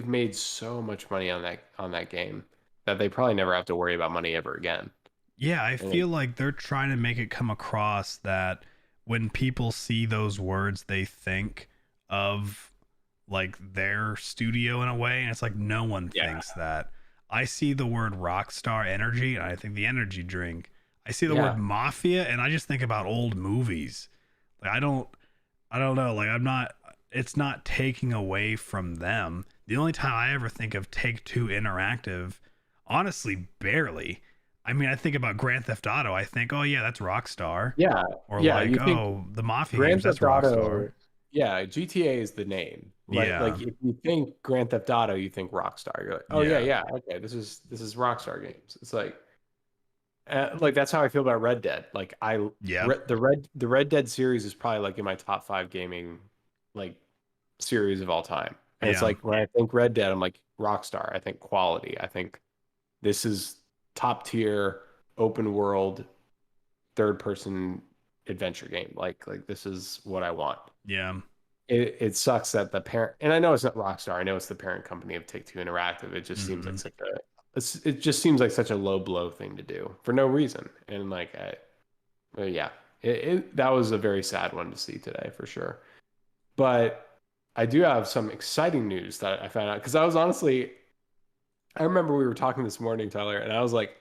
made so much money on that game that they probably never have to worry about money ever again. Yeah, I And feel like they're trying to make it come across that when people see those words, they think of like their studio in a way, and it's like no one yeah, thinks that. I see the word Rockstar Energy, and I think the energy drink. I see the word yeah, mafia, and I just think about old movies. Like I don't know. Like I'm not. It's not taking away from them. The only time I ever think of Take Two Interactive, honestly, barely. I mean, I think about Grand Theft Auto. I think, oh yeah, that's Rockstar. yeah, Or yeah. like, You think oh, the Mafia games, Grand that's Theft Rockstar. Auto, yeah, GTA is the name. Yeah, Like if you think Grand Theft Auto, you think Rockstar. You're like, oh yeah, yeah, yeah, okay, this is Rockstar games. It's like that's how I feel about Red Dead. Like yep, The Red Dead series is probably like in my top five gaming like series of all time. And it's yeah, like when I think Red Dead, I'm like Rockstar. I think quality. I think this is top tier open world third person adventure game. Like this is what I want. yeah. It sucks that the parent, and I know it's not Rockstar. I know it's the parent company of Take Two Interactive. It just seems like Hmm. it just seems like such a low blow thing to do for no reason. And yeah, that was a very sad one to see today for sure. But I do have some exciting news that I found out because I was honestly, I remember we were talking this morning, Tyler, and I was like,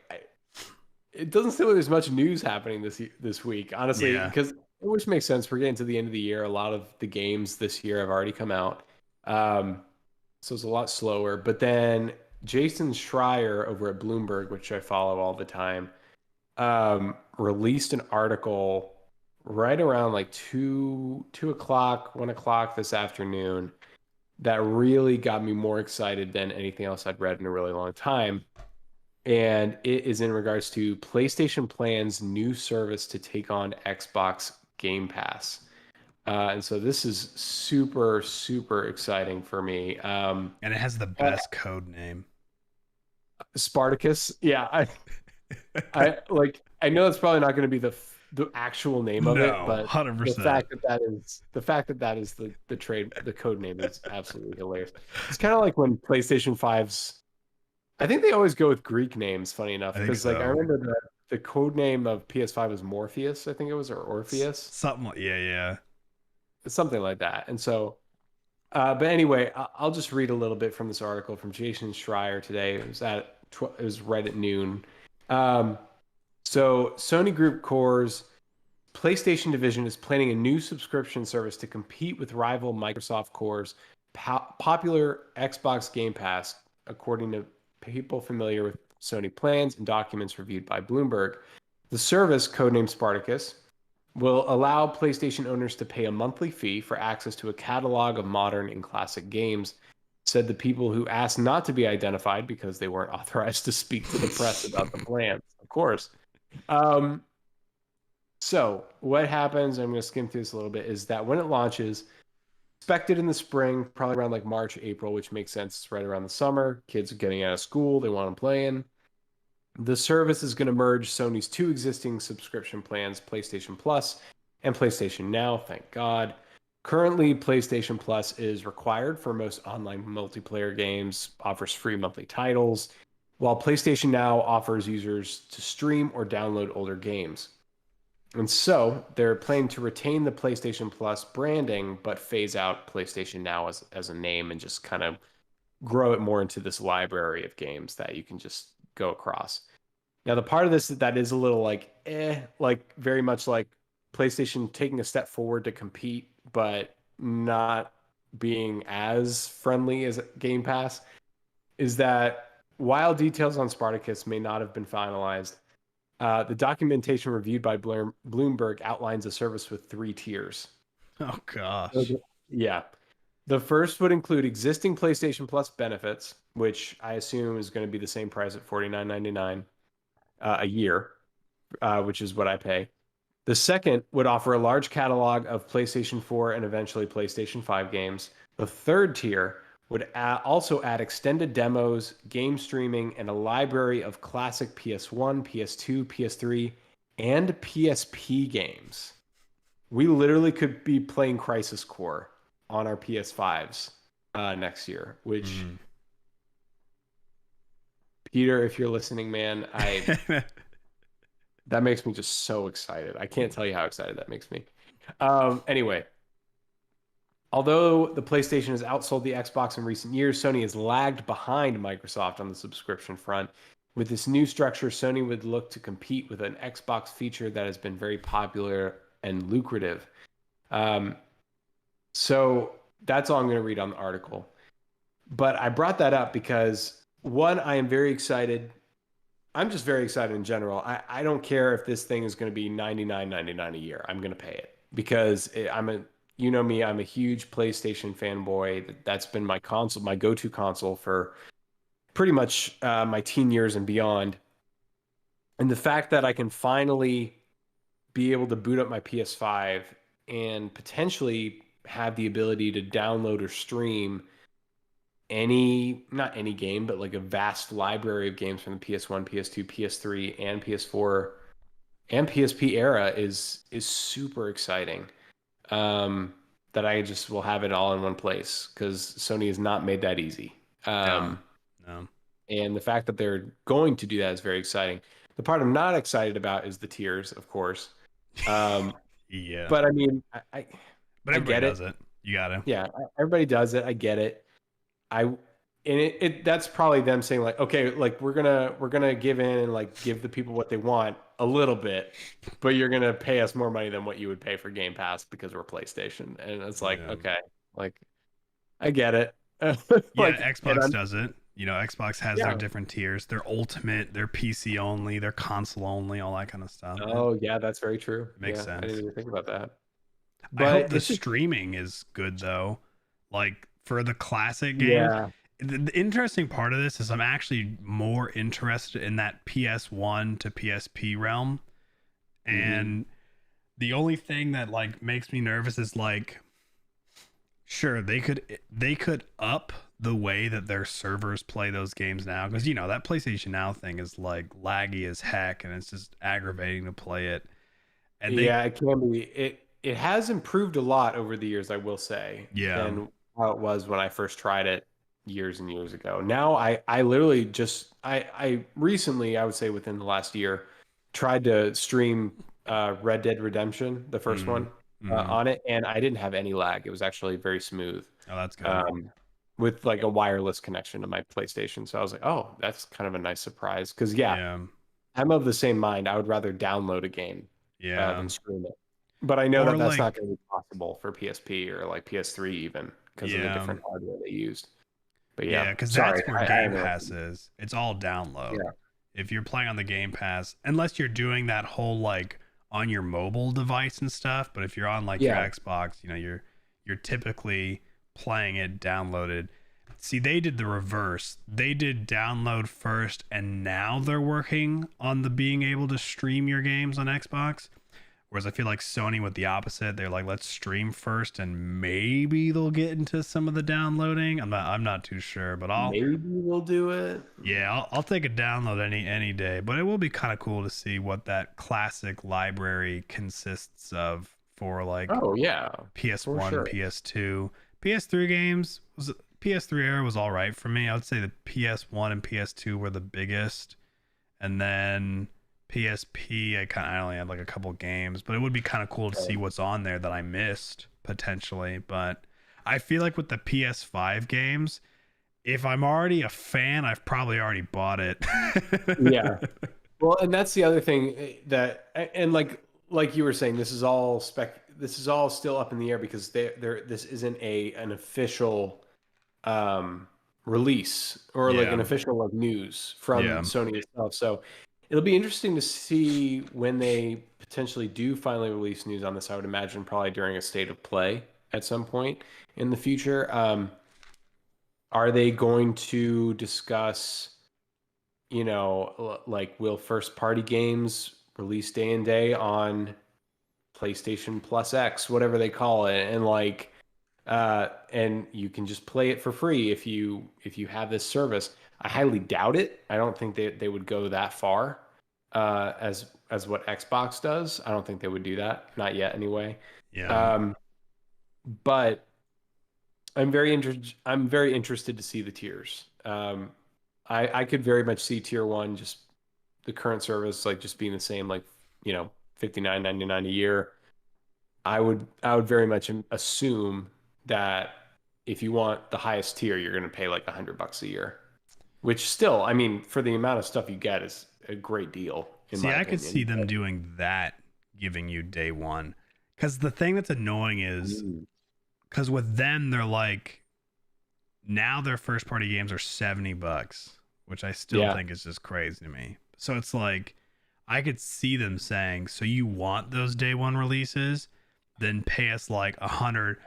it doesn't seem like there's much news happening this week, honestly, Yeah, because which makes sense. We're getting to the end of the year. A lot of the games this year have already come out, um, so it's a lot slower. But then Jason Schreier over at Bloomberg, which I follow all the time, released an article right around like 2 o'clock, 1 o'clock this afternoon that really got me more excited than anything else I'd read in a really long time. And it is in regards to PlayStation Plan's new service to take on Xbox Game Pass. And so this is super, super exciting for me. and it has the best code name. Spartacus, yeah, I know it's probably not going to be the actual name of it, No, but 100%. the fact that that is the code name is absolutely hilarious. It's kind of like when PlayStation 5's. I think they always go with Greek names, funny enough, I think because like I so. remember the code name of PS5 was Morpheus, I think it was, or Orpheus, Something like, yeah, yeah. something like that. And so, but anyway, I'll just read a little bit from this article from Jason Schreier today. It was right at noon. Um, so Sony Group Core's PlayStation division is planning a new subscription service to compete with rival Microsoft Core's popular Xbox Game Pass, according to people familiar with Sony plans and documents reviewed by Bloomberg. The service, codenamed Spartacus, will allow PlayStation owners to pay a monthly fee for access to a catalog of modern and classic games, said the people who asked not to be identified because they weren't authorized to speak to the press about the plans, of course. Um, so what happens, I'm going to skim through this a little bit, is that when it launches, expected in the spring, probably around like March, April, which makes sense. It's right around the summer. Kids are getting out of school. They want to play in. The service is going to merge Sony's two existing subscription plans, PlayStation Plus and PlayStation Now. Thank God. Currently, PlayStation Plus is required for most online multiplayer games, offers free monthly titles, while PlayStation Now offers users to stream or download older games. And so they're planning to retain the PlayStation Plus branding, but phase out PlayStation Now as a name and just kind of grow it more into this library of games that you can just go across. Now, the part of this that is a little like very much like PlayStation taking a step forward to compete, but not being as friendly as Game Pass, is that while details on Spartacus may not have been finalized, the documentation reviewed by Bloomberg outlines a service with three tiers. Oh gosh. Okay. Yeah. The first would include existing PlayStation Plus benefits, which I assume is going to be the same price at $49.99 a year, which is what I pay. The second would offer a large catalog of PlayStation 4 and eventually PlayStation 5 games. The third tier would also add extended demos, game streaming, and a library of classic PS1, PS2, PS3, and PSP games. We literally could be playing Crisis Core on our PS5s next year, which, Mm. Peter, if you're listening, man, That makes me just so excited. I can't tell you how excited that makes me. Anyway, although the PlayStation has outsold the Xbox in recent years, Sony has lagged behind Microsoft on the subscription front. With this new structure, Sony would look to compete with an Xbox feature that has been very popular and lucrative. Um, so that's all I'm going to read on the article. But I brought that up because one, I am very excited. I'm just very excited in general. I don't care if this thing is going to be $99.99 a year. I'm going to pay it because you know me, I'm a huge PlayStation fanboy. That's been my console, my go-to console for pretty much my teen years and beyond. And the fact that I can finally be able to boot up my PS5 and potentially have the ability to download or stream not any game, but like a vast library of games from the PS1, PS2, PS3, and PS4 and PSP era is super exciting. That I just will have it all in one place because Sony has not made that easy. No, no. And the fact that they're going to do that is very exciting. The part I'm not excited about is the tiers, of course. Yeah. But I mean, But I everybody get it. does it. You gotta. Yeah, everybody does it. I get it. And it that's probably them saying like, okay, like we're gonna give in and like give the people what they want a little bit, but you're gonna pay us more money than what you would pay for Game Pass because we're PlayStation. And it's like, Yeah. okay, like I get it. Yeah, Like, and Xbox does it. You know, Xbox has their yeah. different tiers. Their ultimate, their PC only, their console only, all that kind of stuff. Oh yeah, that's very true. It makes Yeah, I didn't sense. even think about that. I hope But the it's just streaming is good though. Like for the classic games. yeah, The interesting part of this is I'm actually more interested in that PS1 to PSP realm. hmm And the only thing that like makes me nervous is like sure they could up the way that their servers play those games now because you know that PlayStation Now thing is like laggy as heck and it's just aggravating to play it. And they yeah, it can be. It has improved a lot over the years, I will say, yeah. than how it was when I first tried it years and years ago. Now I literally just I recently, I would say within the last year, tried to stream Red Dead Redemption, the first Mm, one, mm. on it, and I didn't have any lag. It was actually very smooth. Oh, that's good. Um, with like a wireless connection to my PlayStation. So I was like, oh, that's kind of a nice surprise. Because yeah, Yeah. I'm of the same mind. I would rather download a game Yeah. than stream it. But I know Or that that's not like going to be possible for PSP or like PS3 even because of the yeah. different hardware they used. But yeah, Yeah, because that's sorry, where I Game Pass interrupted. is. It's all download. Yeah, If you're playing on the Game Pass, unless you're doing that whole like on your mobile device and stuff, but if you're on like your yeah, Xbox, you know, you're typically playing it downloaded. See, they did the reverse. They did download first and now they're working on the being able to stream your games on Xbox. Whereas I feel like Sony with the opposite, they're like, let's stream first and maybe they'll get into some of the downloading. I'm not too sure, but maybe we'll do it. yeah, I'll take a download any day. But it will be kind of cool to see what that classic library consists of for like Oh yeah, for PS1, sure. PS2, PS3 games. PS3 era was all right for me. I would say the PS1 and PS2 were the biggest, and then PSP, I only had like a couple games, but it would be kind of cool to see what's on there that I missed potentially. But I feel like with the PS5 games, if I'm already a fan, I've probably already bought it. Yeah. Well, and that's the other thing that, and like you were saying, this is all spec. This is all still up in the air because this isn't an official um, release or like Yeah, an official like news from yeah, Sony itself. So it'll be interesting to see when they potentially do finally release news on this. I would imagine probably during a state of play at some point in the future. Are they going to discuss, like will first party games release day and day on PlayStation Plus X, whatever they call it, and like and you can just play it for free if you have this service. I highly doubt it. I don't think they would go that far as what Xbox does. I don't think they would do that, not yet anyway. yeah. Um, but I'm very interested to see the tiers. I could very much see tier one just the current service like just being the same, like, you know, 59.99 a year, I would very much assume that if you want the highest tier, you're going to pay like $100 a year, which still, I mean, for the amount of stuff you get is a great deal in See, my I could see opinion. them doing that, giving you day one. Because the thing that's annoying is, Mm. because with them, they're like, now their first party games are $70, which I still Yeah. think is just crazy to me. So it's like, I could see them saying, so you want those day one releases, then pay us like 100.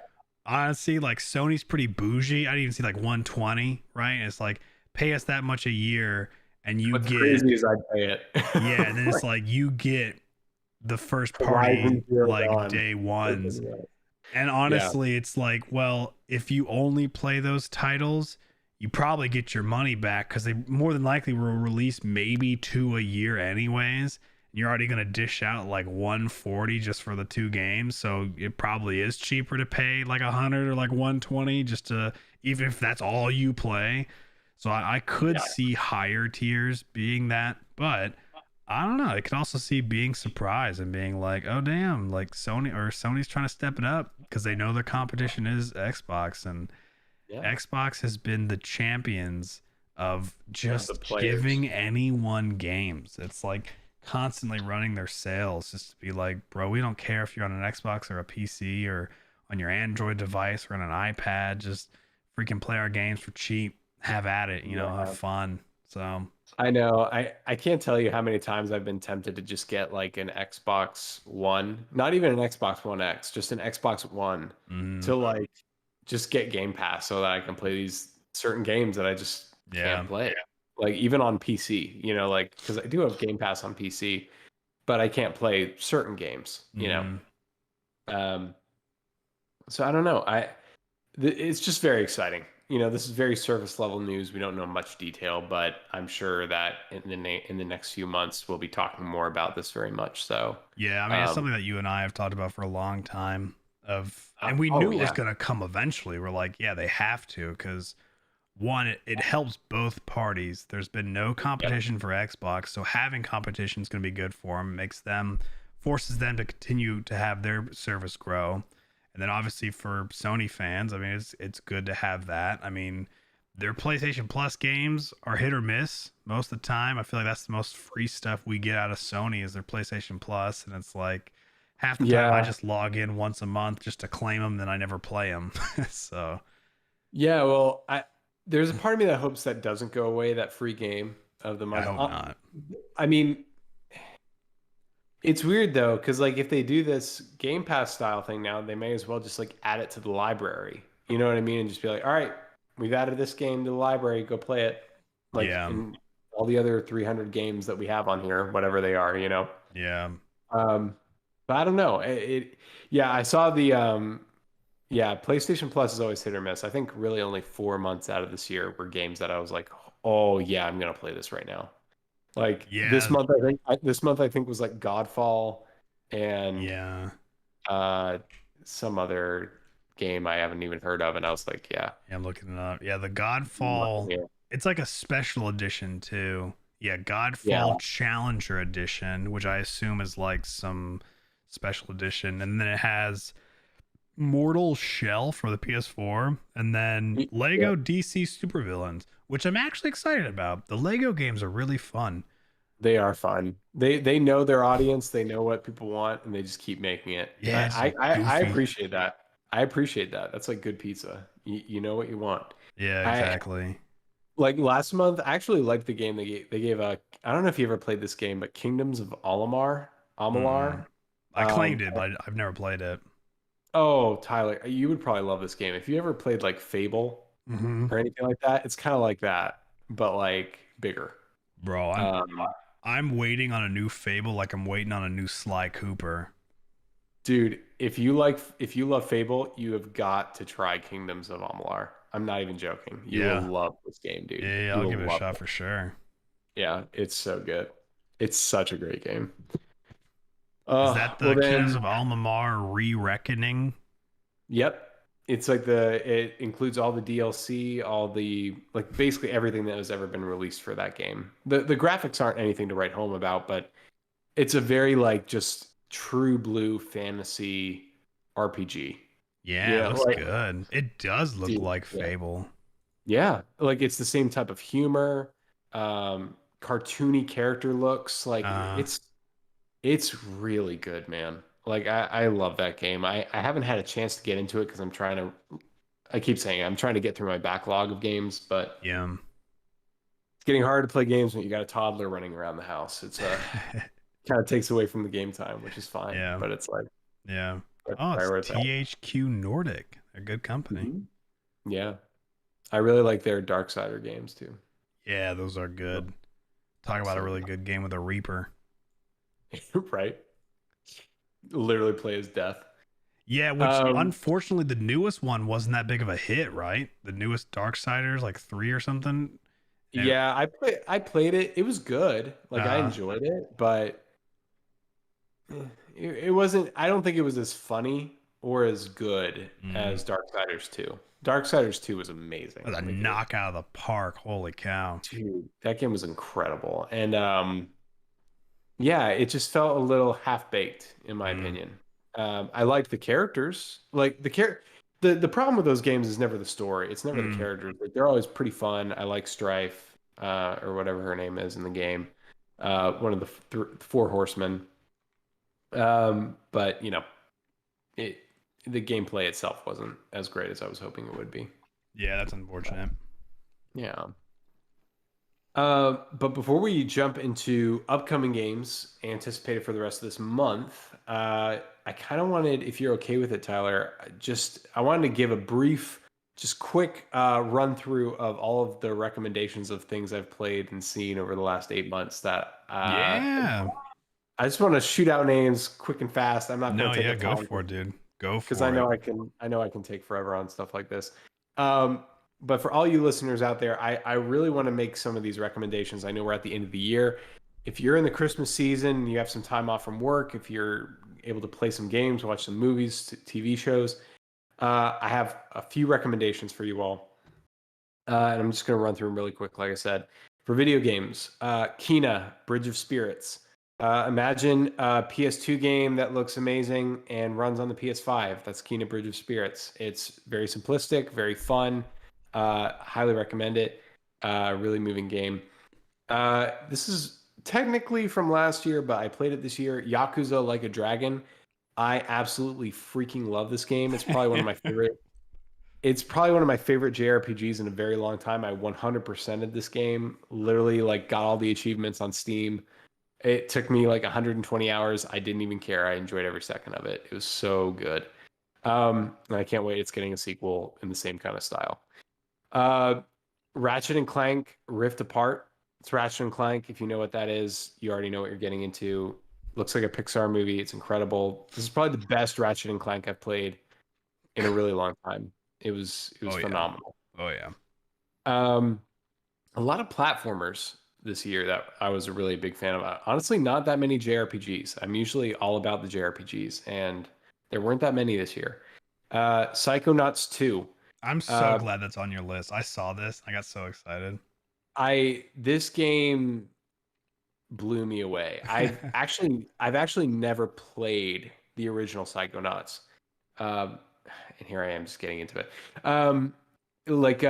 Honestly, like Sony's pretty bougie. I'd even see like 120, right? And it's like, pay us that much a year and you What's get, crazy is I'd pay it. yeah, and then it's like you get the first party Horizon Zero like Dawn. day ones. And Yeah. honestly, it's like, well, if you only play those titles, you probably get your money back because they more than likely will release maybe 2 a year anyways. You're already going to dish out like 140 just for the 2 games. So it probably is cheaper to pay like 100 or like 120 just to, even if that's all you play. So I could Yeah. see higher tiers being that, but I don't know. I could also see being surprised and being like, "Oh damn!" Like Sony's trying to step it up because they know their competition is Xbox, and Yeah. Xbox has been the champions of The just players. giving anyone games. It's like constantly running their sales just to be like, "Bro, we don't care if you're on an Xbox or a PC or on your Android device or on an iPad. Just freaking play our games for cheap. Have at it. You know, have Yeah. fun." So I know. I can't tell you how many times I've been tempted to just get like an Xbox One, not even an Xbox One X, just an Xbox One mm, to like just get Game Pass so that I can play these certain games that I just can't yeah. play. Like even on PC, you know, like because I do have Game Pass on PC, but I can't play certain games, you know. Mm. Um, so I don't know. It's just very exciting. You know, this is very surface level news. We don't know much detail, but I'm sure that in the next few months we'll be talking more about this very much. So, Yeah, I mean, it's um, something that you and I have talked about for a long time and we oh knew it was yeah, going to come eventually. We're like, yeah, they have to because one, it helps both parties. There's been no yep, competition for Xbox, so having competition is going to be good for them. Makes them forces them to continue to have their service grow. And then obviously for Sony fans, I mean, it's good to have that. I mean, their PlayStation Plus games are hit or miss most of the time. I feel like that's the most free stuff we get out of Sony is their PlayStation Plus, and it's like half the time I yeah, just log in once a month just to claim them, then I never play them. So yeah. Well, there's a part of me that hopes that doesn't go away. That free game of the I month. hope not. I mean, it's weird though, because like if they do this Game Pass style thing now, they may as well just like add it to the library. You know what I mean? And just be like, all right, we've added this game to the library, go play it. Like Yeah, in all the other 300 games that we have on here, whatever they are, you know. yeah, Um, but I don't know. Yeah, I saw yeah, PlayStation Plus is always hit or miss. I think really only 4 months out of this year were games that I was like, oh yeah, I'm gonna play this right now. Like this yeah, month, this month I think was like Godfall and yeah. uh some other game I haven't even heard of, and I was like, yeah, Yeah, I'm looking it up. Yeah, the nothing Godfall. here. It's like a special edition too. Yeah, Yeah, Godfall Challenger Edition, which I assume is like some special edition, and then it has Mortal Shell for the PS4, and then yeah, Lego DC Supervillains, which I'm actually excited about. The Lego games are really fun. they are fun. They know their audience, they know what people want, and they just keep making it. And Yeah, it's just I goofy. appreciate that. I appreciate that. That's like good pizza. You know what you want. Yeah, I exactly. like last month. I actually liked the game they gave a. I don't know if you ever played this game, but Kingdoms of Amalur. Mm-mm. Amalur. I claimed it, but I've never played it. Oh, Tyler, you would probably love this game. If you ever played like Fable Mm-hmm. or anything like that, it's kind of like that, but like bigger. Bro, Um, I'm waiting on a new Fable like I'm waiting on a new Sly Cooper. dude, if you love Fable, you have got to try Kingdoms of Amalur. I'm not even joking. You will Yeah. love this game, dude. Yeah, You I'll will give it a love shot it. for sure. Yeah, it's so good. It's such a great game. Is that Well the Kingdoms then, of Almamar re-reckoning? yep. it's like it includes all the DLC, all the like basically everything that has ever been released for that game. The graphics aren't anything to write home about, but it's a very like just true blue fantasy RPG. Yeah, it Yeah, looks like good. It does look dude, like yeah. Fable. Yeah, like it's the same type of humor, cartoony character looks. Like Uh, it's really good, man. Like I love that game. I haven't had a chance to get into it because I keep saying I'm trying to get through my backlog of games, but yeah. it's getting hard to play games when you got a toddler running around the house. It's kind of takes away from the game time, which is fine. Yeah. But it's like Yeah. I Oh, it's prioritize. THQ Nordic. A good company. Mhm. Yeah, I really like their Darksider games too. Yeah, those are good. Talk about a So really good game with a Reaper. right, literally play as death. Yeah, which Um, unfortunately the newest one wasn't that big of a hit, right? The newest Darksiders, like 3 or something. And yeah, I played it. It was good. Like I uh enjoyed it, but it wasn't. I don't think it was as funny or as good mm, as Darksiders 2. Darksiders 2 was amazing. a Like knock out of the park. Holy cow. dude, that game was incredible. And yeah, it just felt a little half-baked in my Mm, opinion. I liked the characters. Like the problem with those games is never the story. It's never the mm. characters. Like, they're always pretty fun. I like Strife, or whatever her name is in the game. One of the four horsemen. But it the gameplay itself wasn't as great as I was hoping it would be. Yeah, that's unfortunate. Yeah. But before we jump into upcoming games anticipated for the rest of this month, I kind of wanted, if you're okay with it, Tyler, I wanted to give a brief, just quick run through of all of the recommendations of things I've played and seen over the last 8 months that Yeah. I just want to shoot out names quick and fast. I'm not going No, to take yeah, up go time for it, dude. Go because I for it. know I can take forever on stuff like this. Um, but for all you listeners out there, I really want to make some of these recommendations. I know we're at the end of the year. If you're in the Christmas season, you have some time off from work, if you're able to play some games, watch some movies, TV shows, I have a few recommendations for you all. And I'm just going to run through them really quick, like I said. For video games, Kena, Bridge of Spirits. Imagine a PS2 game that looks amazing and runs on the PS5. That's Kena Bridge of Spirits. It's very simplistic, very fun. Highly recommend it. Really moving game. This is technically from last year, but I played it this year. Yakuza Like a Dragon. I absolutely freaking love this game. It's probably one of my favorite JRPGs in a very long time. I 100%ed this game. Literally, like, got all the achievements on Steam. It took me like 120 hours. I didn't even care. I enjoyed every second of it. It was so good. And I can't wait. It's getting a sequel in the same kind of style. Uh, Ratchet and Clank Rift Apart. It's Ratchet and Clank. If you know what that is, you already know what you're getting into. Looks like a Pixar movie. It's incredible. This is probably the best Ratchet and Clank I've played in a really long time. It was Oh yeah. phenomenal. Oh yeah. Um, a lot of platformers this year that I was a really big fan of. Honestly, not that many JRPGs. I'm usually all about the JRPGs, and there weren't that many this year. Psychonauts 2. I'm so Uh, glad that's on your list. I saw this. I got so excited. this game blew me away. I've actually never played the original Psychonauts. Um, and here I am just getting into it. Like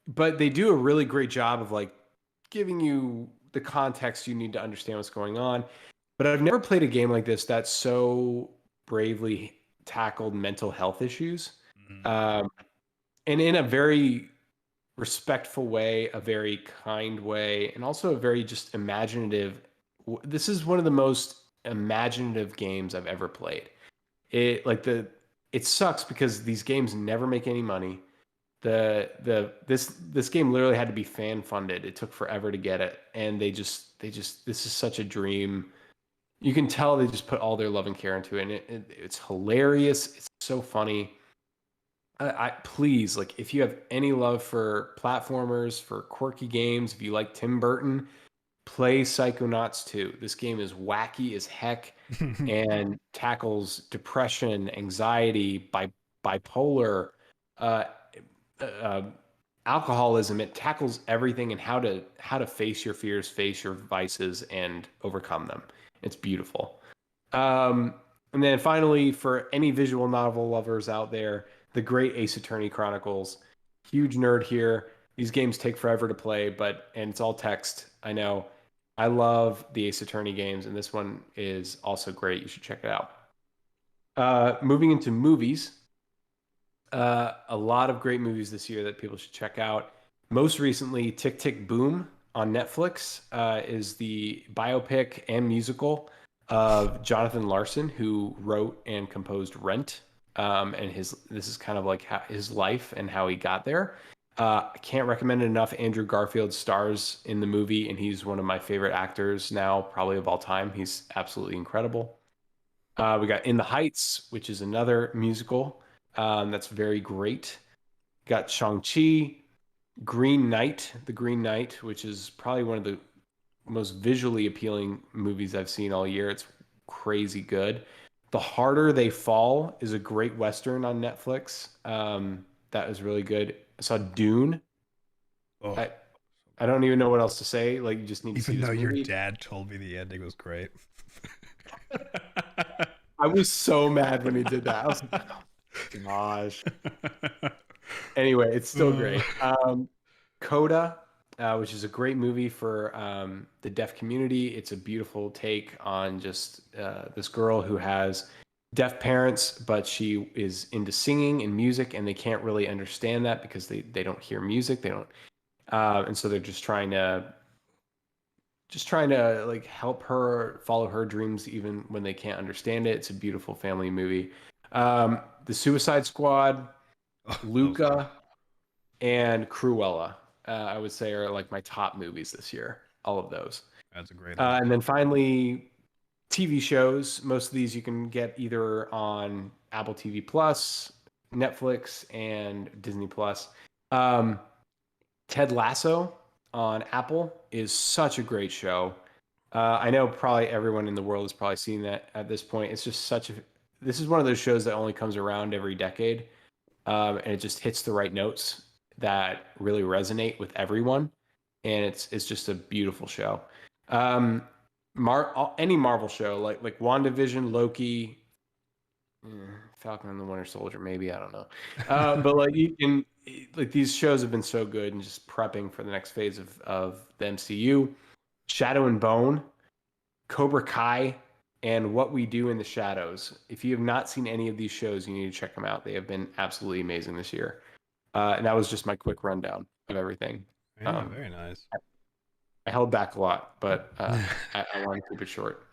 but they do a really great job of like giving you the context you need to understand what's going on. But I've never played a game like this that so bravely tackled mental health issues. Mm. Um, and in a very respectful way, a very kind way, and also a very just imaginative. This is one of the most imaginative games I've ever played. It sucks because these games never make any money. This game literally had to be fan funded. It took forever to get it, and they just this is such a dream. You can tell they just put all their love and care into it, and it's hilarious. It's so funny. I please, like, if you have any love for platformers, for quirky games, if you like Tim Burton, play Psychonauts 2. This game is wacky as heck and tackles depression, anxiety bipolar, uh, uh, alcoholism. It tackles everything and how to face your fears, face your vices, and overcome them. It's beautiful. And then finally, for any visual novel lovers out there, the great Ace Attorney Chronicles. Huge nerd here. These games take forever to play, and it's all text. I know. I love the Ace Attorney games, and this one is also great. You should check it out. Moving into movies, a lot of great movies this year that people should check out. Most recently, Tick Tick Boom on Netflix is the biopic and musical of Jonathan Larson, who wrote and composed Rent. And this is kind of like his life and how he got there. I can't recommend it enough. Andrew Garfield stars in the movie, and he's one of my favorite actors now, probably of all time. He's absolutely incredible. We got In the Heights, which is another musical that's very great. Got Shang-Chi, Green Knight, The Green Knight, which is probably one of the most visually appealing movies I've seen all year. It's crazy good. The Harder They Fall is a great Western on Netflix. That was really good. I saw Dune. Oh, I don't even know what else to say. Like, you just need to see even this though movie. your dad told me the ending was great. I was so mad when he did that. I was like, oh, gosh. Anyway, it's still great. CODA, which is a great movie for the deaf community. It's a beautiful take on just this girl who has deaf parents, but she is into singing and music, and they can't really understand that because they don't hear music. They don't, and so they're just trying to like help her follow her dreams even when they can't understand it. It's a beautiful family movie. The Suicide Squad, Luca, and Cruella, I would say, are like my top movies this year. All of those. That's a great and then finally, TV shows. Most of these you can get either on Apple TV Plus, Netflix, and Disney Plus. Ted Lasso on Apple is such a great show. I know probably everyone in the world has probably seen that at this point. It's just this is one of those shows that only comes around every decade. And it just hits the right notes that really resonate with everyone. And it's just a beautiful show. Any Marvel show, like WandaVision, Loki, Falcon and the Winter Soldier, maybe, I don't know. But like these shows have been so good, and just prepping for the next phase of the MCU. Shadow and Bone, Cobra Kai, and What We Do in the Shadows. If you have not seen any of these shows, you need to check them out. They have been absolutely amazing this year. And that was just my quick rundown of everything. Yeah, very nice. I held back a lot, but I want to keep it short.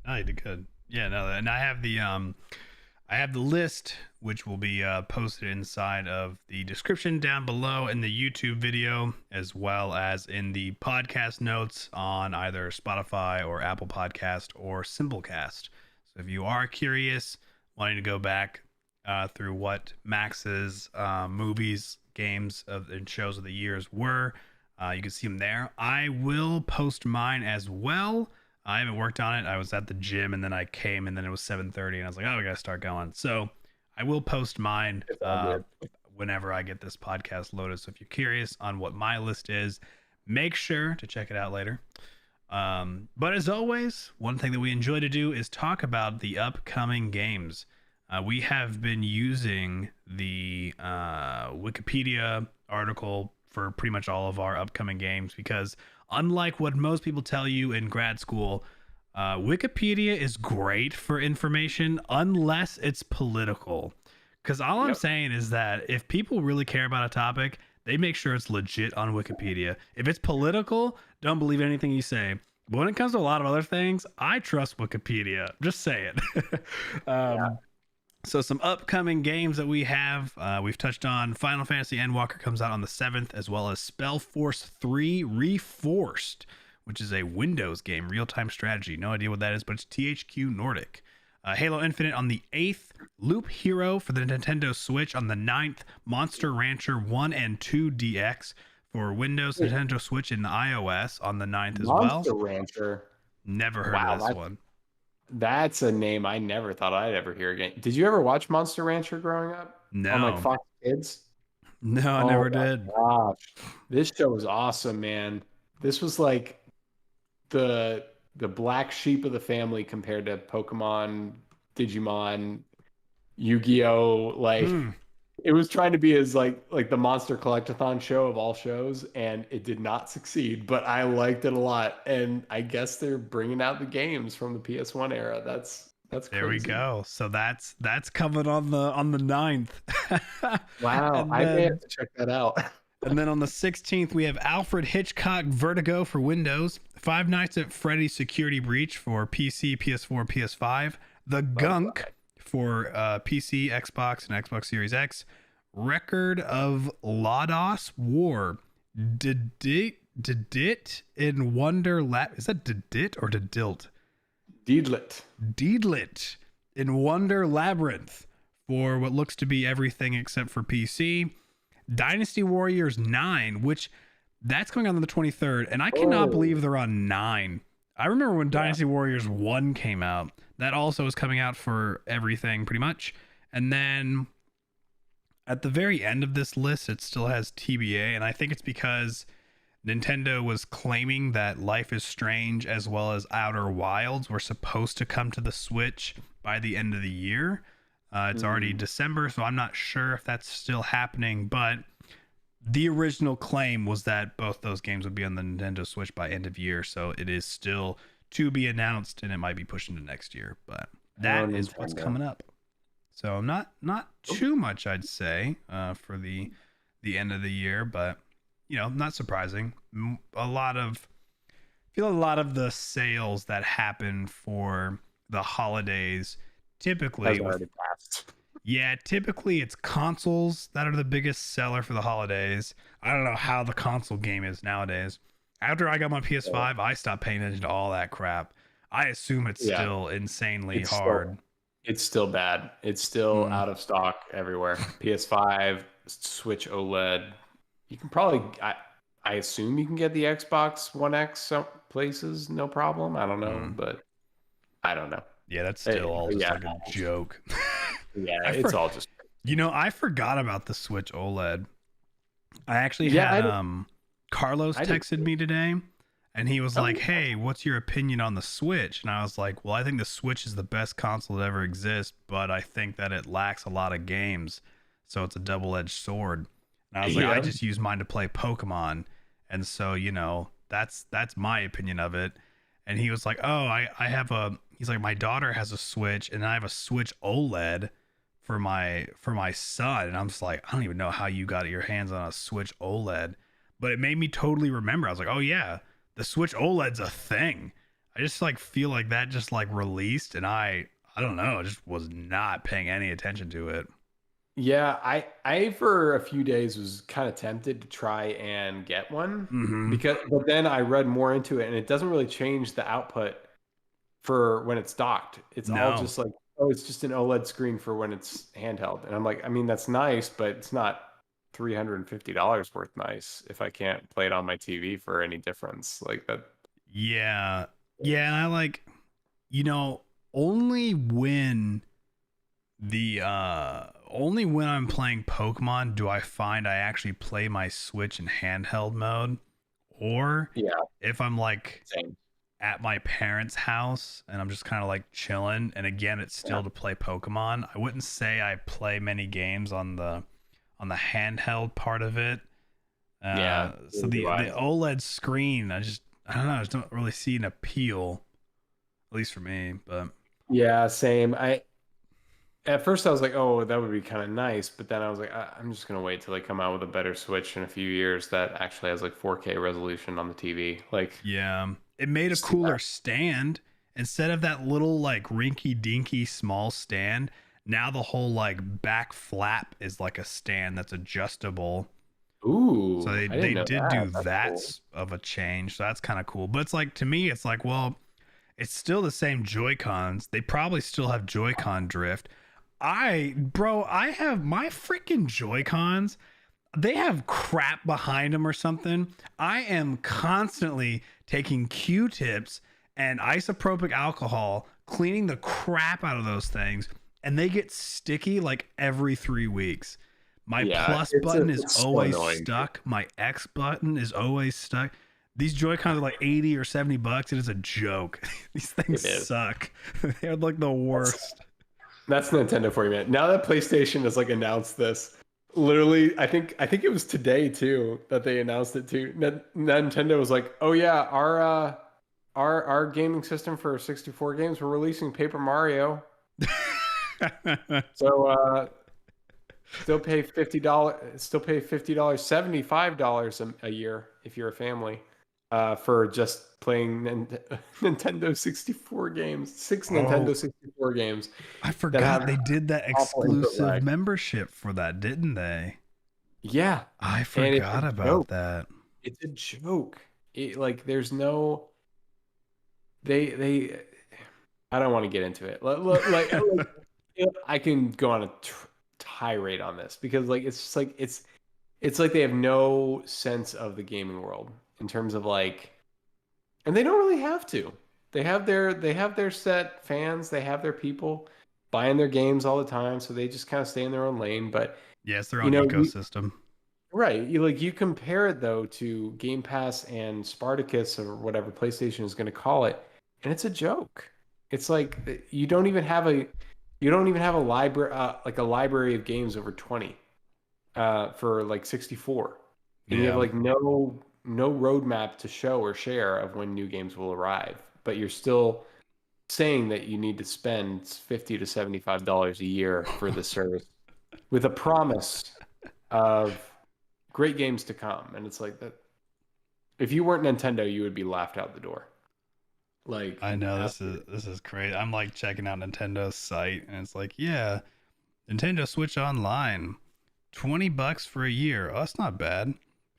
No, you did good. Yeah, no, and I have the list, which will be posted inside of the description down below in the YouTube video, as well as in the podcast notes on either Spotify or Apple Podcast or Simplecast. So if you are curious, wanting to go back through what Max's movies, games and shows of the years were, you can see them there. I will post mine as well. I haven't worked on it. I was at the gym, and then I came, and then it was 7:30, and I was like, oh, we got to start going. So I will post mine whenever I get this podcast loaded. So if you're curious on what my list is, make sure to check it out later. But as always, one thing that we enjoy to do is talk about the upcoming games. We have been using the Wikipedia article for pretty much all of our upcoming games because, unlike what most people tell you in grad school, Wikipedia is great for information unless it's political. Because all I'm saying is that if people really care about a topic, they make sure it's legit on Wikipedia. If it's political, don't believe anything you say. But when it comes to a lot of other things, I trust Wikipedia. Just say it. So some upcoming games that we have, we've touched on. Final Fantasy Endwalker comes out on the 7th, as well as Spellforce 3 Reforced, which is a Windows game, real-time strategy. No idea what that is, but it's THQ Nordic. Halo Infinite on the 8th, Loop Hero for the Nintendo Switch on the 9th, Monster Rancher 1 and 2 DX for Windows, Nintendo Switch, and iOS on the 9th as well. Monster Rancher. Never heard of this one. That's a name I never thought I'd ever hear again. Did you ever watch Monster Rancher growing up on like No, Fox Kids? no, I Oh never my did. gosh. This show was awesome, man. This was like the the black sheep of the family compared to Pokemon, Digimon, Yu-Gi-Oh! Like Hmm. it was trying to be as like the Monster Collectathon show of all shows, and it did not succeed, but I liked it a lot. And I guess they're bringing out the games from the PS1 era. That's There we crazy. go. So that's coming on the 9th. Wow, and I may have then to check that out. and then on the 16th we have Alfred Hitchcock Vertigo for Windows, Five Nights at Freddy's Security Breach for PC, PS4, PS5, The Oh, Gunk for PC, Xbox, and Xbox Series X, Record of Lodos War, Didit in Wonder Lab. Is that Didit or Didilt? Deedlit. Deedlit in Wonder Labyrinth for what looks to be everything except for PC. Dynasty Warriors 9, which that's coming out on the 23rd, and I cannot believe they're on 9. I remember when Dynasty Warriors 1 came out. That also is coming out for everything pretty much. And then at the very end of this list, it still has TBA, and I think it's because Nintendo was claiming that Life is Strange as well as Outer Wilds were supposed to come to the Switch by the end of the year. It's already December, so I'm not sure if that's still happening, but the original claim was that both those games would be on the Nintendo Switch by end of year, so it is still to be announced, and it might be pushed into next year, but that is what's coming up. So not too much, I'd say, for the end of the year, but not surprising. I feel a lot of the sales that happen for the holidays typically passed. yeah, typically it's consoles that are the biggest seller for the holidays. I don't know how the console game is nowadays. After I got my PS5, I stopped paying attention to all that crap. I assume it's still insanely hard. It's still bad. It's still out of stock everywhere. PS5, Switch OLED. You can probably, I assume you can get the Xbox One X some places, no problem. I don't know, but I don't know. Yeah, that's still all just like a joke. Yeah, it's all just. I forgot about the Switch OLED. I actually had Carlos texted me today, and he was like, "Hey, what's your opinion on the Switch?" And I was like, "Well, I think the Switch is the best console that ever exists, but I think that it lacks a lot of games, so it's a double-edged sword." And I was like, "I just use mine to play Pokemon," and so that's my opinion of it. And he was like, "Oh, I have a." He's like, "My daughter has a Switch, and I have a Switch OLED for my son." And I'm just like, I don't even know how you got your hands on a Switch OLED, but it made me totally remember. I was like, oh yeah, the Switch OLED's a thing. I just feel like that just released, and I don't know, I just was not paying any attention to it. Yeah, I for a few days was kind of tempted to try and get one but then I read more into it, and it doesn't really change the output for when it's docked. It's all just like, oh, it's just an OLED screen for when it's handheld. And I'm like, I mean, that's nice, but it's not $350 worth nice if I can't play it on my TV for any difference like that. Yeah. And I only when I'm playing Pokemon do I find I actually play my Switch in handheld mode, or if I'm Same. at my parents' house and I'm just kind of chilling, and again it's still to play Pokemon. I wouldn't say I play many games on the handheld part of it. So the OLED screen, I don't know, I just don't really see an appeal, at least for me. But yeah, same. At first I was like, oh, that would be kind of nice, but then I was like, I'm just gonna wait till they come out with a better Switch in a few years that actually has 4K resolution on the TV. Yeah, it made a cooler stand instead of that little rinky dinky small stand. Now the whole back flap is a stand that's adjustable. Ooh, so they did do that cool. Of a change, so that's kind of cool. But it's to me, it's well, it's still the same Joy-Cons. They probably still have Joy-Con drift. I have my freaking Joy-Cons. They have crap behind them or something. I am constantly taking Q-tips and isopropyl alcohol, cleaning the crap out of those things, and they get sticky like every 3 weeks. My plus button is always stuck. My X button is always stuck. These Joy-Cons are like 80 or 70 bucks. It is a joke. These things suck. They're like the worst. That's Nintendo for you, man. Now that PlayStation has like announced this, literally, I think it was today too that they announced it too. Nintendo was like, "Oh yeah, our gaming system for 64 games, we're releasing Paper Mario." So still pay $50, $75 a year if you're a family, for just playing Nintendo 64 games, Nintendo 64 games. I forgot they did that exclusive membership for that, didn't they? Yeah, I forgot about that. It's a joke. Like, there's no, they. I don't want to get into it. Like I can go on a tirade on this because like it's just like it's like they have no sense of the gaming world in terms of like, and they don't really have to. They have their set fans, they have their people buying their games all the time, so they just kind of stay in their own lane. But yeah, it's their own ecosystem. Right. You compare it though to Game Pass and Spartacus or whatever PlayStation is going to call it, and it's a joke. It's like you don't even have a library, like a library of games over 20 for like 64. And you have like no roadmap to show or share of when new games will arrive, but you're still saying that you need to spend $50 to $75 a year for the service with a promise of great games to come. And it's like that. If you weren't Nintendo, you would be laughed out the door. Like, I know this is crazy. I'm like checking out Nintendo's site, and it's like, yeah, Nintendo Switch Online, $20 for a year. Oh, that's not bad.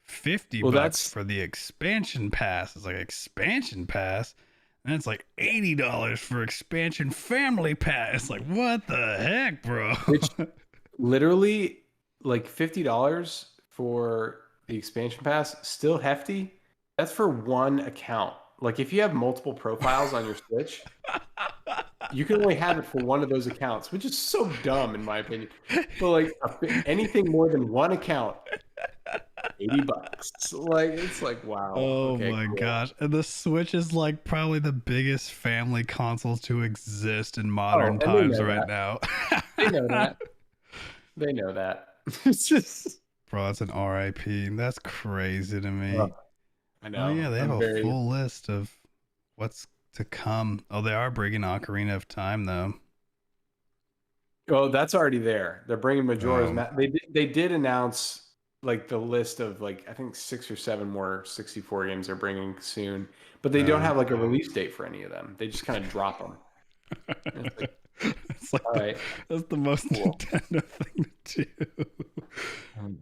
$50 for the expansion pass. It's like expansion pass, and it's like $80 for expansion family pass. It's like, what the heck, bro? Which literally, like $50 for the expansion pass, still hefty. That's for one account. Like, if you have multiple profiles on your Switch, you can only have it for one of those accounts, which is so dumb in my opinion. But like anything more than one account, $80. Like, it's like, wow. Oh my gosh. And the Switch is like probably the biggest family console to exist in modern times right now. They know that. They know that. It's just, bro, that's an RIP. That's crazy to me. I know. Oh yeah, they have a full list of what's to come. Oh, they are bringing Ocarina of Time though. Oh, that's already there. They're bringing Majora's Mask. They did announce like the list of like I think 6 or 7 more 64 games they're bringing soon, but they don't have like a release date for any of them. They just kind of drop them. It's like all right. That's the most Nintendo thing to do.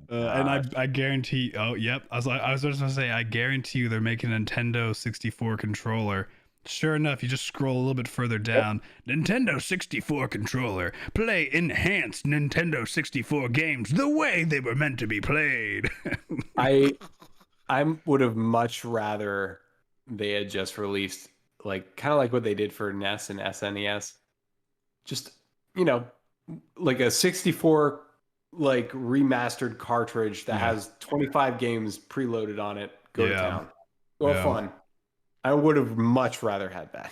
And I guarantee. Oh, yep. I was just gonna say. I guarantee you, they're making a Nintendo 64 controller. Sure enough, you just scroll a little bit further down. Yep. Nintendo 64 controller. Play enhanced Nintendo 64 games the way they were meant to be played. I would have much rather they had just released like kind of like what they did for NES and SNES. Just, like a 64 like remastered cartridge that has 25 games preloaded on it. Go to town. Go have fun. I would have much rather had that.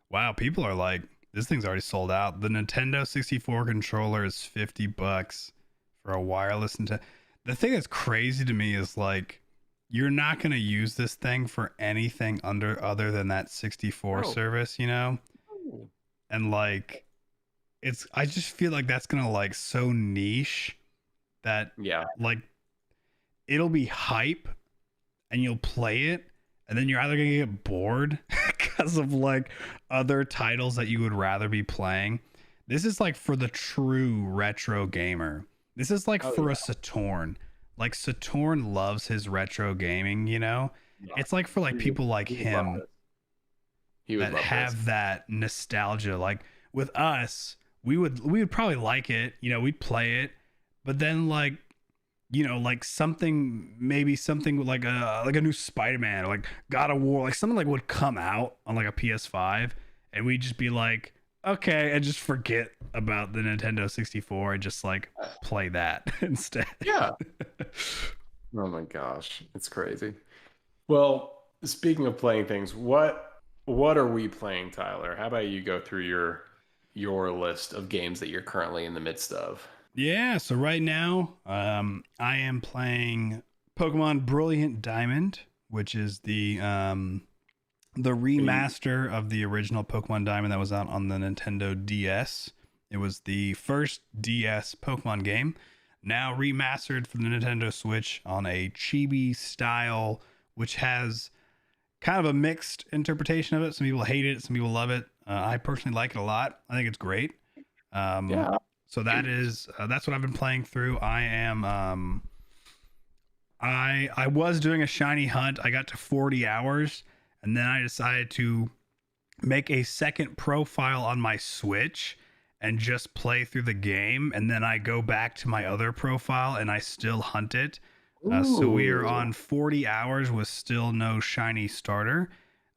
Wow, people are like, this thing's already sold out. The Nintendo 64 controller is $50 for a wireless Nintendo. The thing that's crazy to me is like, you're not going to use this thing for anything other than that 64 service, And like, I just feel like that's gonna like so niche that like it'll be hype and you'll play it and then you're either gonna get bored because of like other titles that you would rather be playing. This is like for the true retro gamer. This is like for a Saturn. Like Saturn loves his retro gaming, It's like for like people like him. That have that nostalgia. Like with us, we would probably like it, we'd play it, but then like, like something like a new Spider-Man or like God of War, like something like would come out on like a PS5 and we'd just be like, okay, and just forget about the Nintendo 64 and just like play that instead. Yeah. Oh my gosh, it's crazy. Well, speaking of playing things, what are we playing, Tyler? How about you go through your list of games that you're currently in the midst of? Yeah, so right now, I am playing Pokemon Brilliant Diamond, which is the Are you remaster of the original Pokemon Diamond that was out on the Nintendo DS. It was the first DS Pokemon game, now remastered for the Nintendo Switch on a chibi style, which has kind of a mixed interpretation of it. Some people hate it, some people love it. I personally like it a lot. I think it's great. Um, yeah. so that's what I've been playing through. I was doing a shiny hunt. I got to 40 hours, and then I decided to make a second profile on my Switch and just play through the game, and then I go back to my other profile and I still hunt it. So we are Ooh. on 40 hours with still no shiny starter,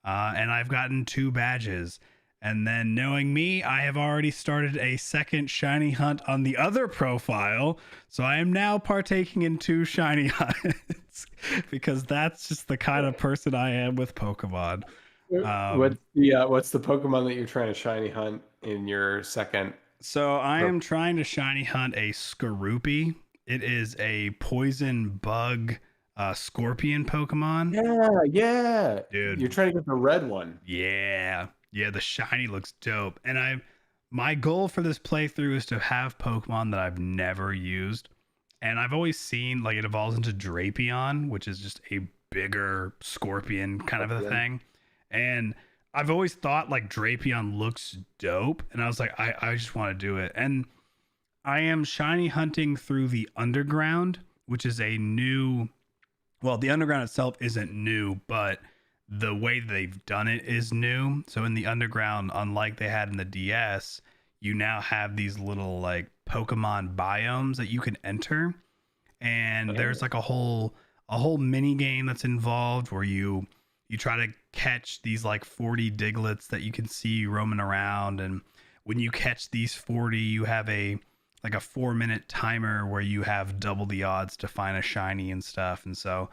and I've gotten 2 badges. And then, knowing me, I have already started a second shiny hunt on the other profile. So I am now partaking in 2 shiny hunts because that's just the kind of person I am with Pokemon. Um, What's the Pokemon that you're trying to shiny hunt in your second so I pro? am trying to shiny hunt a Skorupi. It is a poison bug scorpion Pokemon. Yeah, yeah. You're Dude, trying to get the red one. yeah. Yeah, the shiny looks dope. And my goal for this playthrough is to have Pokemon that I've never used. And I've always seen like it evolves into Drapion, which is just a bigger scorpion kind of a Scorpion. thing. And I've always thought like Drapion looks dope. And I was like, I just want to do it. And I am shiny hunting through the underground, which is a new, well, the underground itself isn't new, but the way they've done it is new. So in the underground, unlike they had in the DS, you now have these little like Pokemon biomes that you can enter, and there's Oh, like a whole mini game that's involved where you try to catch these like 40 Diglets that you can see roaming around, and when you catch these 40, you have a like a 4-minute timer where you have double the odds to find a shiny and stuff. And so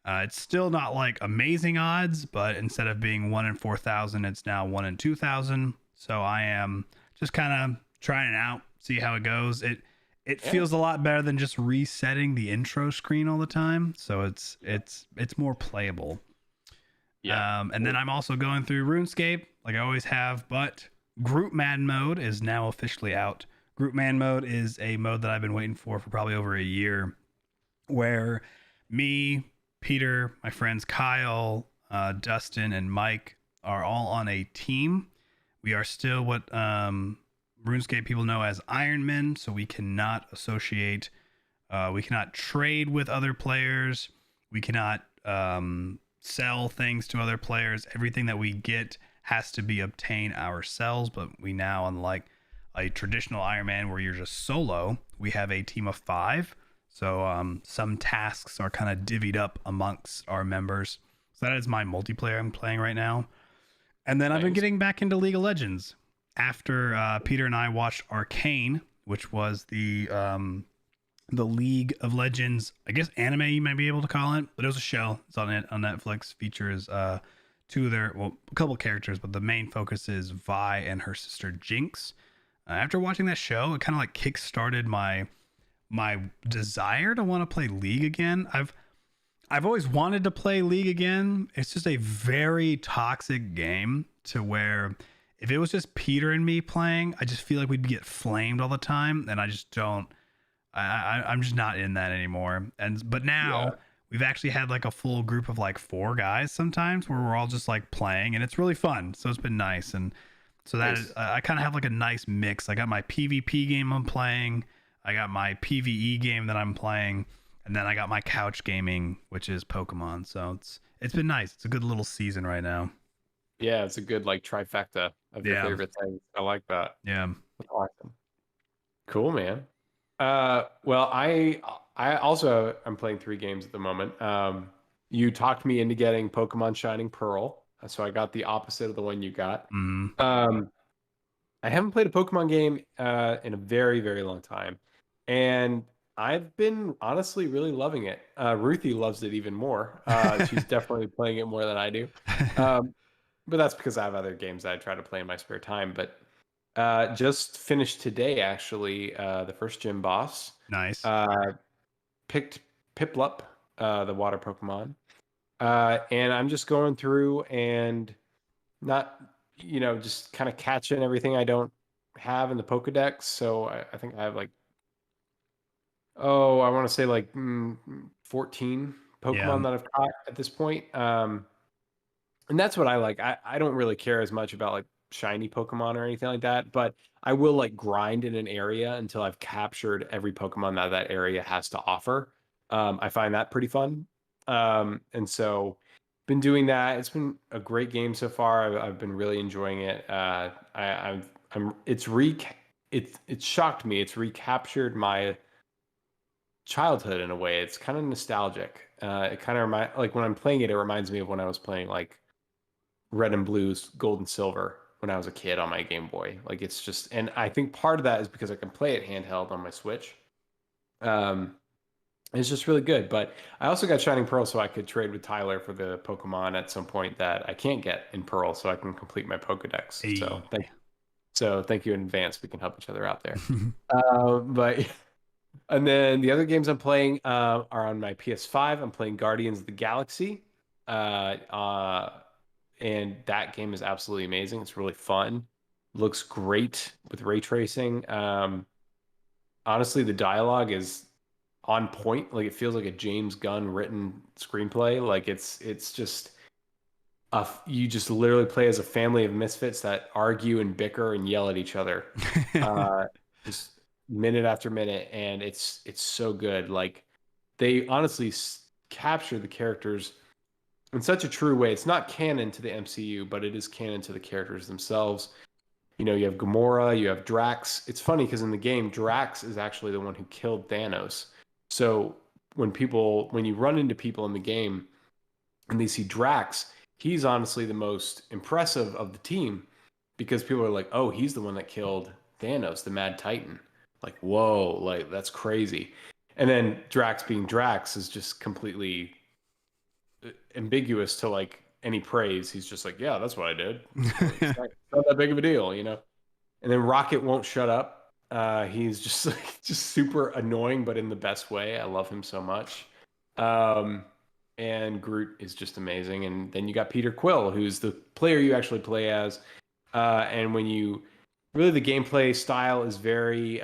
it's still not like amazing odds, but instead of being 1 in 4,000, it's now 1 in 2,000. So I am just kind of trying it out, see how it goes. It yeah. feels a lot better than just resetting the intro screen all the time. So it's more playable. Yeah. And then I'm also going through RuneScape like I always have, but Group Man mode is now officially out. Group Man mode is a mode that I've been waiting for probably over a year, where me, Peter, my friends Kyle, Dustin, and Mike are all on a team. We are still what RuneScape people know as Iron Men, so we cannot associate, we cannot trade with other players, we cannot sell things to other players. Everything that we get has to be obtained ourselves, but we now, unlike a traditional Iron Man where you're just solo, we have a team of 5. So some tasks are kind of divvied up amongst our members. So that is my multiplayer I'm playing right now. And then I've been Nice. getting back into League of Legends after Peter and I watched Arcane, which was the League of Legends, I guess anime you might be able to call it, but it was a show. It's on Netflix. Features a couple characters, but the main focus is Vi and her sister Jinx. After watching that show, it kind of like kick-started my desire to want to play League again. I've always wanted to play League again. It's just a very toxic game to where if it was just Peter and me playing, I just feel like we'd get flamed all the time, and I just don't. I'm just not in that anymore. But Yeah. now we've actually had like a full group of like 4 guys sometimes where we're all just like playing, and it's really fun. So it's been nice, and so that is, Nice. I kind of have like a nice mix. I got my PvP game I'm playing, I got my PvE game that I'm playing, and then I got my couch gaming, which is Pokemon. So it's been nice. It's a good little season right now. Yeah, it's a good like trifecta of your Yeah, favorite things. I like that. yeah. That's awesome. Cool, man. Well, I also I'm playing 3 games at the moment. You talked me into getting Pokemon Shining Pearl. So I got the opposite of the one you got. Mm. Um, I haven't played a Pokemon game in a very, very long time. And I've been honestly really loving it. Ruthie loves it even more. She's definitely playing it more than I do. Um, but that's because I have other games that I try to play in my spare time. But just finished today, actually, the first gym boss. Nice. Uh, Picked Piplup, the water Pokemon. And I'm just going through and not, just kind of catching everything I don't have in the Pokedex. So I think I have like, I want to say like 14 Yeah. Pokemon that I've caught at this point. And that's what I like. I don't really care as much about like shiny Pokemon or anything like that, but I will like grind in an area until I've captured every Pokemon that that area has to offer. I find that pretty fun. And so been doing that. It's been a great game so far. I've been really enjoying it. It's shocked me. It's recaptured my childhood in a way. It's kind of nostalgic. It kind of like when I'm playing it, it reminds me of when I was playing like Red and Blue's Gold and Silver when I was a kid on my Game Boy. Like it's just, and I think part of that is because I can play it handheld on my Switch. Um, it's just really good. But I also got Shining Pearl so I could trade with Tyler for the Pokemon at some point that I can't get in Pearl, so I can complete my Pokedex. Hey. So thank you in advance. We can help each other out there. But and then the other games I'm playing are on my PS5. I'm playing Guardians of the Galaxy. Uh, uh, and that game is absolutely amazing. It's really fun. Looks great with ray tracing. Honestly, the dialogue is on point. Like it feels like a James Gunn written screenplay. Like it's just you just literally play as a family of misfits that argue and bicker and yell at each other, uh, just minute after minute, and it's so good. Like they honestly capture the characters in such a true way. It's not canon to the MCU, but it is canon to the characters themselves. You have Gamora, you have Drax. It's funny because in the game, Drax is actually the one who killed Thanos. So when you run into people in the game and they see Drax, he's honestly the most impressive of the team because people are like, oh, he's the one that killed Thanos, the Mad Titan. Like, whoa, like that's crazy. And then Drax being Drax is just completely ambiguous to like any praise. He's just like, yeah, that's what I did. It's not that big of a deal. And then Rocket won't shut up. He's just like just super annoying, but in the best way. I love him so much. Um, and Groot is just amazing. And then you got Peter Quill, who's the player you actually play as. And when you really the gameplay style is very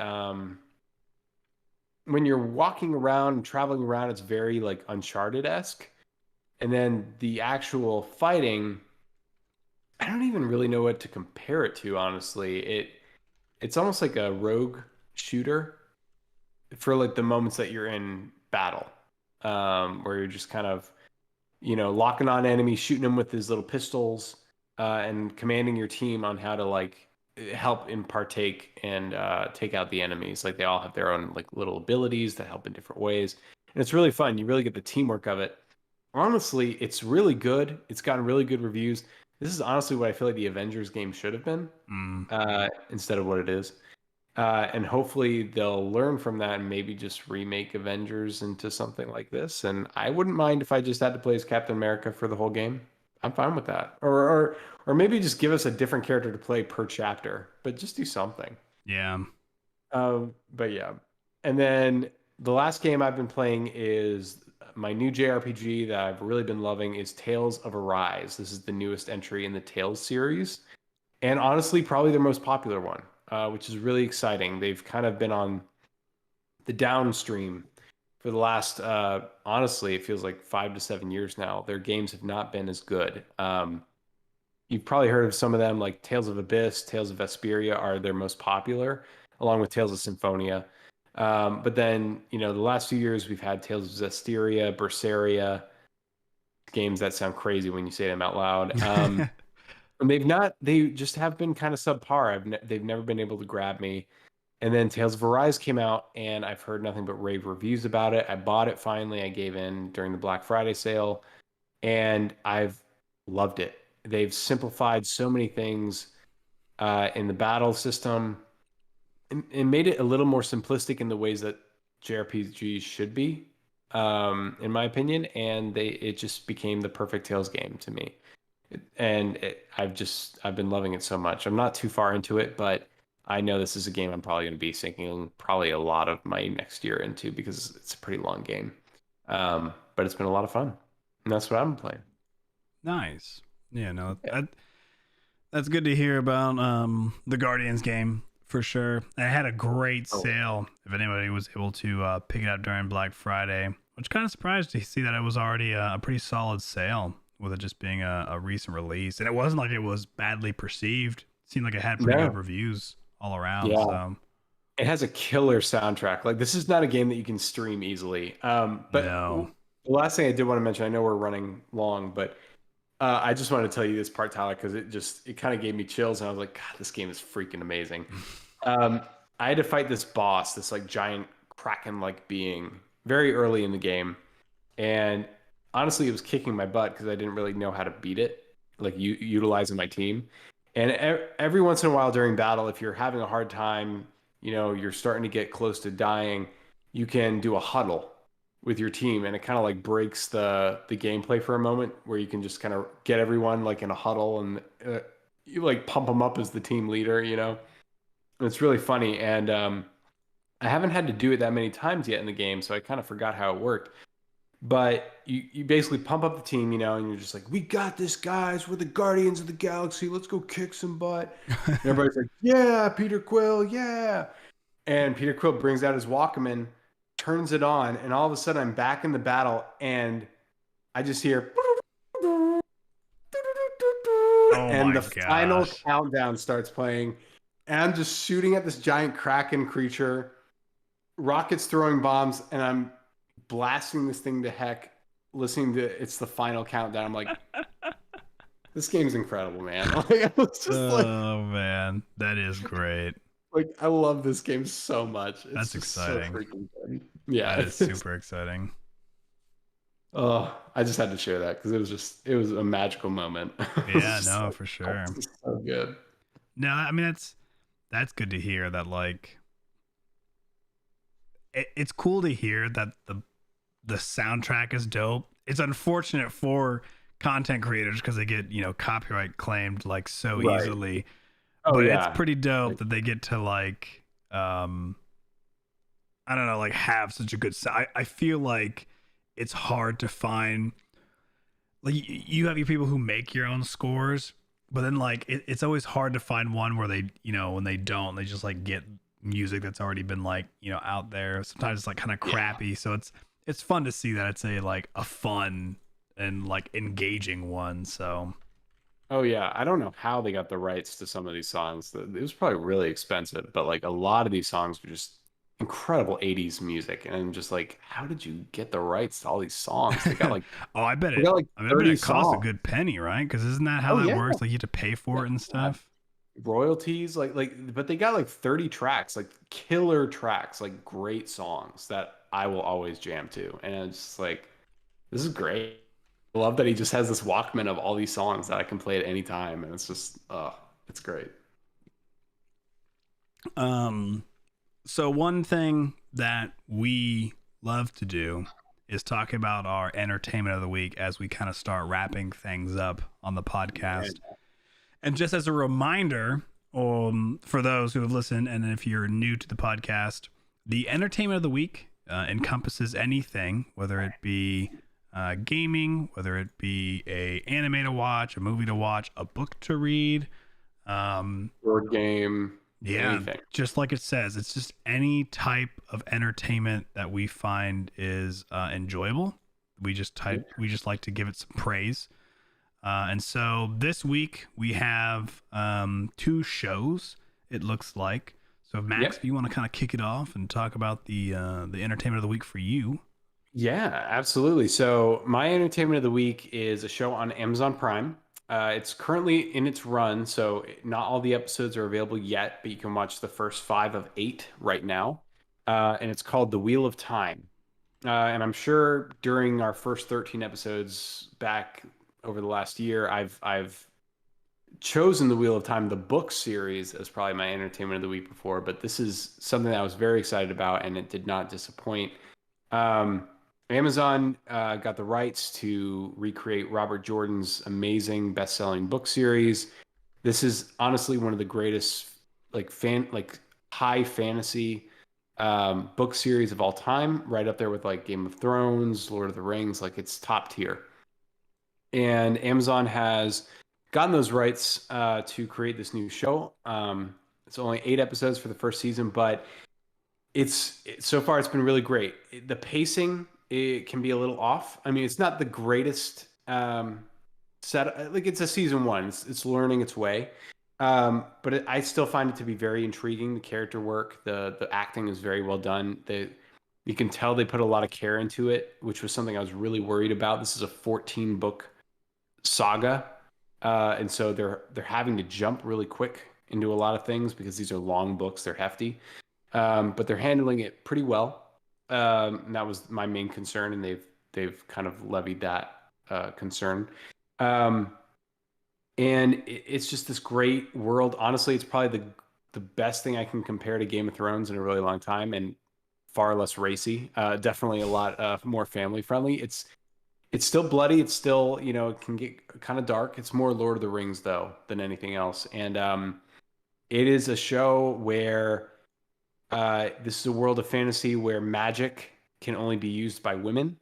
when you're walking around and traveling around, it's very like Uncharted-esque. And then the actual fighting, I don't even really know what to compare it to, honestly. It's almost like a rogue shooter for like the moments that you're in battle, where you're just kind of, locking on enemies, shooting them with his little pistols, and commanding your team on how to like help and partake and take out the enemies. Like they all have their own like little abilities that help in different ways, and it's really fun. You really get the teamwork of it. Honestly, it's really good. It's gotten really good reviews. This is honestly what I feel like the Avengers game should have been, Mm. instead of what it is. And hopefully they'll learn from that and maybe just remake Avengers into something like this. And I wouldn't mind if I just had to play as Captain America for the whole game. I'm fine with that. Or maybe just give us a different character to play per chapter, but just do something. Yeah. But yeah. And then the last game I've been playing is my new JRPG that I've really been loving is Tales of Arise. This is the newest entry in the Tales series. And honestly, probably their most popular one, which is really exciting. They've kind of been on the downstream for the last, honestly, it feels like 5 to 7 years now. Their games have not been as good. You've probably heard of some of them, like Tales of Abyss, Tales of Vesperia are their most popular, along with Tales of Symphonia. But then, the last few years we've had Tales of Zestiria, Berseria, games that sound crazy when you say them out loud. And they just have been kind of subpar. They've never been able to grab me. And then Tales of Arise came out, and I've heard nothing but rave reviews about it. I bought it finally. I gave in during the Black Friday sale, and I've loved it. They've simplified so many things in the battle system and made it a little more simplistic in the ways that JRPGs should be, in my opinion. And it just became the perfect Tales game to me. I've been loving it so much. I'm not too far into it, but I know this is a game I'm probably going to be sinking probably a lot of my next year into because it's a pretty long game. But it's been a lot of fun, and that's what I'm playing. Nice. Yeah, no, Yeah. that's good to hear about the Guardians game for sure. It had a great Oh, sale if anybody was able to pick it up during Black Friday, which kind of surprised to see that it was already a pretty solid sale with it just being a recent release. And it wasn't like it was badly perceived. It seemed like it had pretty good no, reviews all around. yeah, So, it has a killer soundtrack. Like this is not a game that you can stream easily. no. The last thing I did want to mention, I know we're running long, but I just wanted to tell you this part, Tyler, because it kind of gave me chills, and I was like, God, this game is freaking amazing. Um, I had to fight this boss, this like giant kraken-like being, very early in the game, and honestly, it was kicking my butt because I didn't really know how to beat it, like utilizing my team. And every once in a while during battle, if you're having a hard time, you're starting to get close to dying, you can do a huddle with your team, and it kind of like breaks the gameplay for a moment, where you can just kind of get everyone like in a huddle, and you like pump them up as the team leader. And it's really funny. And I haven't had to do it that many times yet in the game, so I kind of forgot how it worked. But you basically pump up the team, and you're just like, we got this, guys. We're the Guardians of the Galaxy. Let's go kick some butt. And everybody's like, yeah, Peter Quill, yeah. And Peter Quill brings out his Walkman, turns it on, and all of a sudden I'm back in the battle, and I just hear, Oh and my the final gosh. countdown starts playing, and I'm just shooting at this giant Kraken creature, rockets throwing bombs, and I'm blasting this thing to heck, listening to it's the final countdown. I'm like, this game's incredible, man. Like, I was just Oh man, that is great. I love this game so much. It's That's just so exciting. freaking good. Yeah. That is super exciting. Oh, I just had to share that because it was a magical moment. It was Yeah, just no, like, for oh, sure. this is so good. No, I mean that's good to hear that like it's cool to hear that the soundtrack is dope. It's unfortunate for content creators because they get, copyright claimed like so Right. easily, Oh but it's yeah. pretty dope Like, that they get to like I don't know, like have such a good I feel like it's hard to find like you have your people who make your own scores, but then like it's always hard to find one where they, when they don't, they just like get music that's already been like, out there. Sometimes it's like kind of yeah. crappy, so it's fun to see that it's a like a fun and like engaging one. So Oh yeah. I don't know how they got the rights to some of these songs. It was probably really expensive, but like a lot of these songs were just incredible 80s music. And I'm just like, how did you get the rights to all these songs? oh, I bet They it. got like I bet 30 it costs a songs. good penny, right? Because isn't that how Oh that yeah. works? Like you have to pay for it and Yeah. stuff. Royalties, but they got like 30 tracks, like killer tracks, like great songs that I will always jam to. And it's just like, this is great. I love that he just has this Walkman of all these songs that I can play at any time, and it's just, oh, it's great. Um, so one thing that we love to do is talk about our entertainment of the week as we kind of start wrapping things up on the podcast. And And just as a reminder, for those who have listened, and if you're new to the podcast, the entertainment of the week encompasses anything, whether it be gaming, whether it be a anime to watch, a movie to watch, a book to read. Um, board game, yeah, anything. just like it says, it's just any type of entertainment that we find is enjoyable. We just like to give it some praise. And so this week we have two shows. It looks like. So Max, Yep. if you want to kind of kick it off and talk about the entertainment of the week for you. Yeah, absolutely. So my entertainment of the week is a show on Amazon Prime. It's currently in its run, so not all the episodes are available yet, but you can watch the first 5 of 8 right now. And it's called The Wheel of Time. And I'm sure during our first 13 episodes back over the last year, I've chosen the Wheel of Time, the book series, as probably my entertainment of the week before, but this is something that I was very excited about, and it did not disappoint. Um, Amazon got the rights to recreate Robert Jordan's amazing best-selling book series. This is honestly one of the greatest like high fantasy book series of all time, right up there with like Game of Thrones, Lord of the Rings. Like it's top tier. And Amazon has gotten those rights to create this new show. It's only 8 episodes for the first season, but so far it's been really great. The pacing, it can be a little off. I mean, it's not the greatest set. Like it's a season one. It's learning its way. But I still find it to be very intriguing. The character work, the acting is very well done. You can tell they put a lot of care into it, which was something I was really worried about. This is a 14 book saga, and so they're having to jump really quick into a lot of things because these are long books. They're hefty, but they're handling it pretty well. And that was my main concern, and they've kind of levied that concern. And it's just this great world. Honestly, it's probably the best thing I can compare to Game of Thrones in a really long time, and far less racy. Definitely a lot more family friendly. It's still bloody. It's still, it can get kind of dark. It's more Lord of the Rings though than anything else. And it is a show where this is a world of fantasy where magic can only be used by women.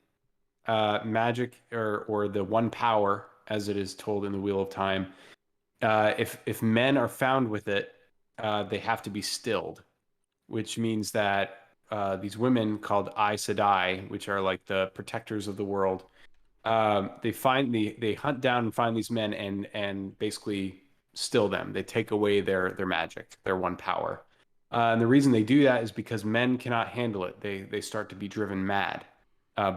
Magic or the one power, as it is told in the Wheel of Time, if men are found with it, they have to be stilled, which means that these women called Aes Sedai, which are like the protectors of the world, they hunt down and find these men and basically still them. They take away their magic, their one power. And the reason they do that is because men cannot handle it. They start to be driven mad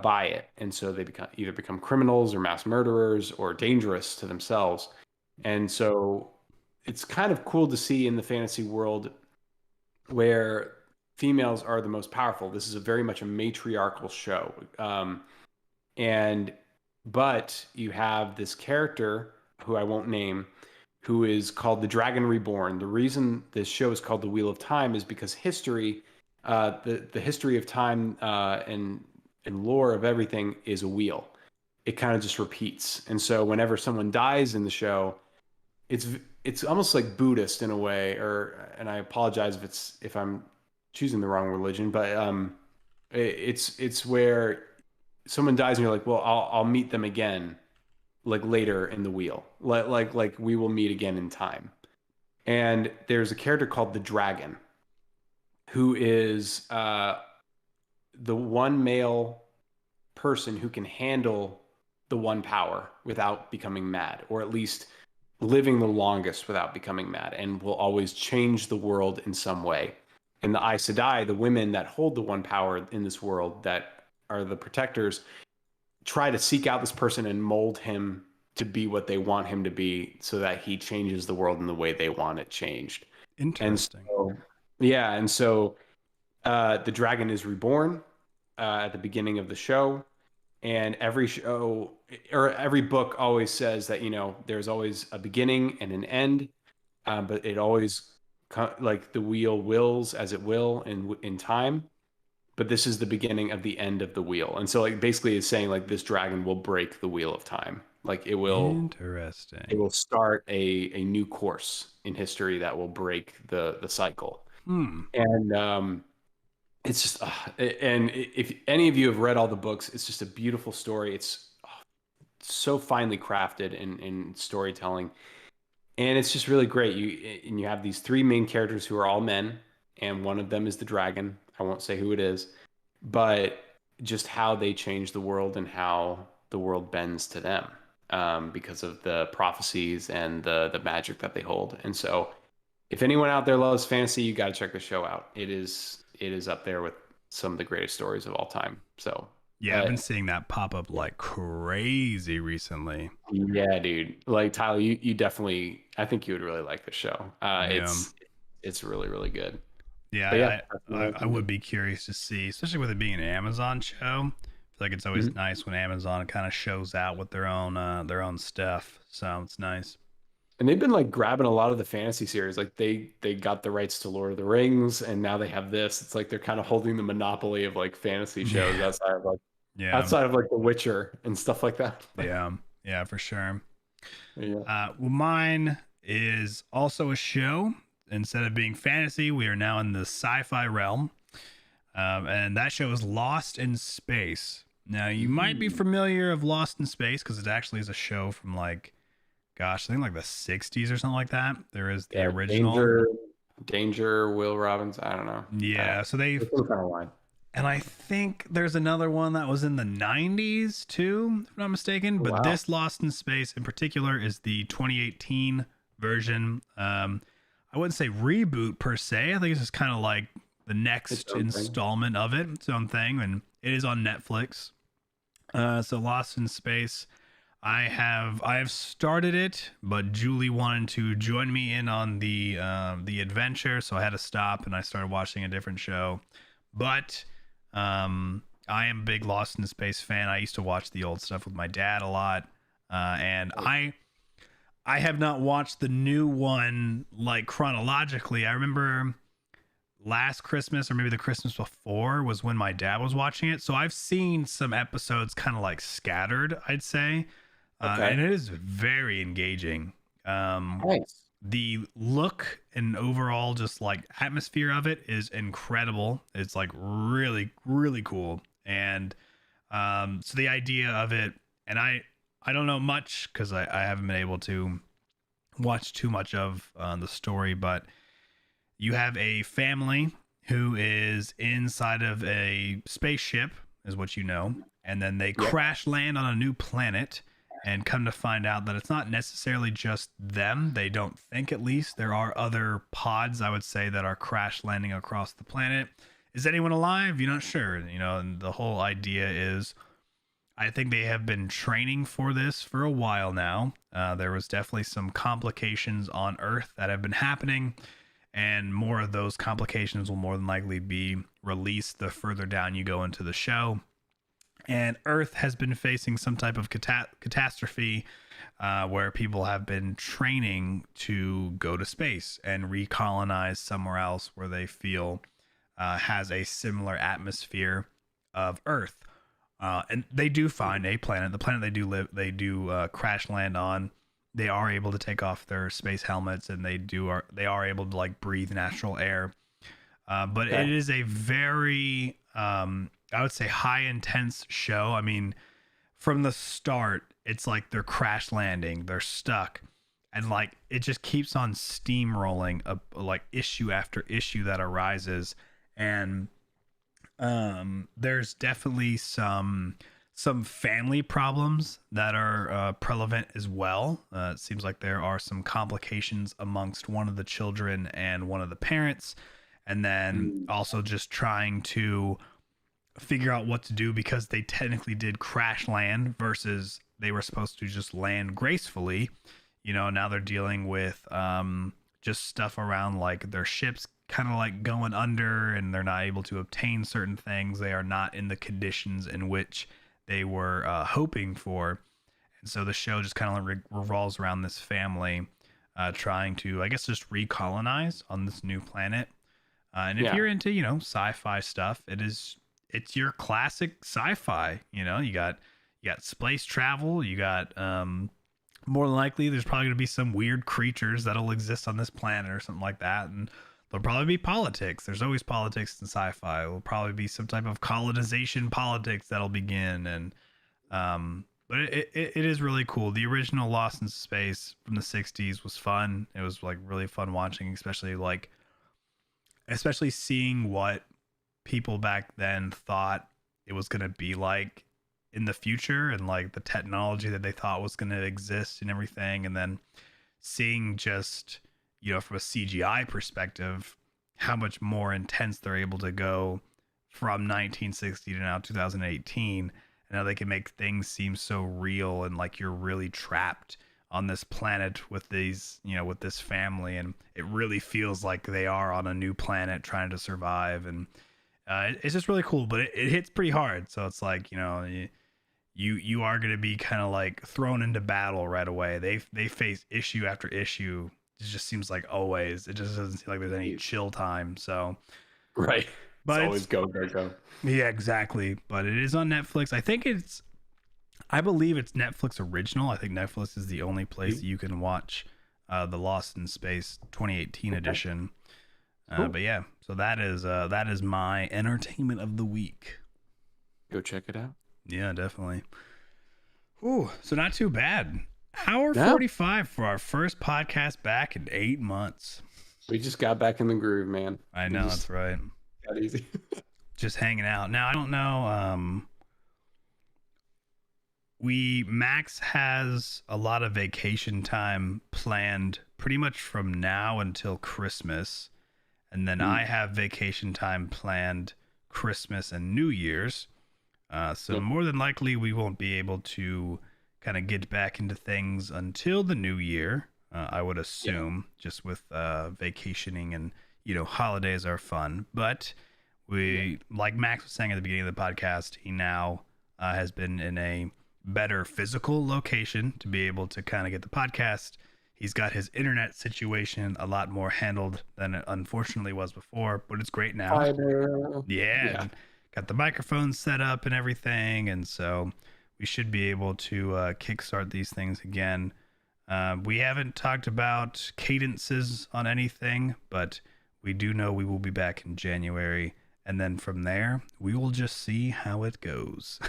by it, and so they become criminals or mass murderers or dangerous to themselves. And so it's kind of cool to see in the fantasy world where females are the most powerful. This is very much a matriarchal show. And but you have this character who I won't name, who is called the Dragon Reborn. The reason this show is called the Wheel of Time is because history, the history of time and lore of everything is a wheel. It kind of just repeats. And so whenever someone dies in the show, it's almost like Buddhist in a way, and I apologize if I'm choosing the wrong religion, but it's where someone dies and you're like, well, I'll meet them again, like later in the wheel, like we will meet again in time. And there's a character called the Dragon, who is the one male person who can handle the one power without becoming mad, or at least living the longest without becoming mad, and will always change the world in some way. And the Aes Sedai, the women that hold the one power in this world, that are the protectors, try to seek out this person and mold him to be what they want him to be, so that he changes the world in the way they want it changed. Interesting. And so, yeah, and so the dragon is reborn at the beginning of the show, and every show or every book always says that there's always a beginning and an end, but it always like the wheel wills as it will in time. But this is the beginning of the end of the wheel, and so like basically it's saying like this dragon will break the wheel of time. Like it will start a new course in history that will break the cycle. And it's just and if any of you have read all the books, it's just a beautiful story. It's so finely crafted in storytelling, and it's just really great. You have these three main characters who are all men, and one of them is the dragon. I won't say who it is, but just how they change the world and how the world bends to them, because of the prophecies and the magic that they hold. And so if anyone out there loves fantasy, you got to check the show out. It is up there with some of the greatest stories of all time. So yeah, I've been seeing that pop up like crazy recently. Yeah, dude. Like Tyler, you definitely, I think you would really like the show. It's really, really good. Yeah, I would be curious to see, especially with it being an Amazon show. I feel like it's always nice when Amazon kind of shows out with their own stuff. So it's nice. And they've been like grabbing a lot of the fantasy series. Like they got the rights to Lord of the Rings, and now they have this. It's like they're kind of holding the monopoly of like fantasy shows Yeah. Yeah. outside of like The Witcher and stuff like that. Yeah. Yeah, for sure. Yeah. Well, mine is also a show. Instead of being fantasy, we are now in the sci-fi realm. And that show is Lost in Space. Now, you might be familiar of Lost in Space because it actually is a show from like, gosh, I think like the 60s or something like that. There is the original. Danger, Will Robbins. I don't know. Yeah, so they It's some kind of line. and I think there's another one that was in the 90s too, if I'm not mistaken. But Wow. this Lost in Space in particular is the 2018 version. I wouldn't say reboot per se. I think it's just kind of like the next installment of it, its own thing, and it is on Netflix. So Lost in Space, I have started it, but Julie wanted to join me in on the adventure, so I had to stop and I started watching a different show. But I am a big Lost in Space fan. I used to watch the old stuff with my dad a lot, and I have not watched the new one like chronologically. I remember last Christmas or maybe the Christmas before was when my dad was watching it. So I've seen some episodes kind of like scattered, I'd say. And it is very engaging. Nice. The look and overall just like atmosphere of it is incredible. It's like really, really cool. And so the idea of it, and I don't know much because I haven't been able to watch too much of the story, but you have a family who is inside of a spaceship, is what you know, and then they crash land on a new planet and come to find out that it's not necessarily just them. They don't think, at least. There are other pods, I would say, that are crash landing across the planet. Is anyone alive? You're not sure, you know, and the whole idea is I think they have been training for this for a while now. There was definitely some complications on Earth that have been happening, and more of those complications will more than likely be released the further down you go into the show. And Earth has been facing some type of catastrophe where people have been training to go to space and recolonize somewhere else where they feel has a similar atmosphere of Earth. And they do find a planet. The planet they do crash land on. They are able to take off their space helmets, and they are able to like breathe natural air. But it is a very I would say high intense show. I mean, from the start, it's like they're crash landing, they're stuck, and like it just keeps on steamrolling like issue after issue that arises. And there's definitely some family problems that are prevalent as well. It seems like there are some complications amongst one of the children and one of the parents, and then also just trying to figure out what to do because they technically did crash land versus they were supposed to just land gracefully. You know, now they're dealing with just stuff around like their ships kind of like going under, and they're not able to obtain certain things. They are not in the conditions in which they were hoping for. And so the show just kind of revolves around this family trying to, I guess, just recolonize on this new planet. And if you're into, you know, sci-fi stuff, it's your classic sci-fi. You know, you got space travel, you got more than likely there's probably going to be some weird creatures that'll exist on this planet or something like that, and there'll probably be politics. There's always politics in sci-fi. There'll probably be some type of colonization politics that'll begin, and but it is really cool. The original Lost in Space from the 60s was fun. It was like really fun watching, especially seeing what people back then thought it was going to be like in the future, and like the technology that they thought was going to exist and everything. And then seeing just, you know, from a CGI perspective, how much more intense they're able to go from 1960 to now 2018, and how they can make things seem so real, and like you're really trapped on this planet with these, you know, with this family, and it really feels like they are on a new planet trying to survive. And it's just really cool, but it hits pretty hard. So it's like, you know, you are going to be kind of like thrown into battle right away. They face issue after issue. It just seems like always. It just doesn't seem like there's any chill time. So, Right. It's but always go, go, go. yeah, exactly. But it is on Netflix. I believe it's Netflix original. I think Netflix is the only place that you can watch the Lost in Space 2018 edition. Cool. But yeah, so that is my entertainment of the week. Go check it out. Yeah, definitely. Ooh, so not too bad. Hour Yeah. 45 for our first podcast back in 8 months. We just got back in the groove, man. I know, that's right. Got easy. Just hanging out. Now, I don't know. Max has a lot of vacation time planned pretty much from now until Christmas. And then I have vacation time planned Christmas and New Year's. So more than likely, we won't be able to kind of get back into things until the new year. I would assume, just with vacationing and holidays are fun. But like Max was saying at the beginning of the podcast, he now has been in a better physical location to be able to kind of get the podcast. He's got his internet situation a lot more handled than it unfortunately was before, but it's great now. Yeah. Got the microphone set up and everything, and so we should be able to kickstart these things again. We haven't talked about cadences on anything, but we do know we will be back in January, and then from there, we will just see how it goes.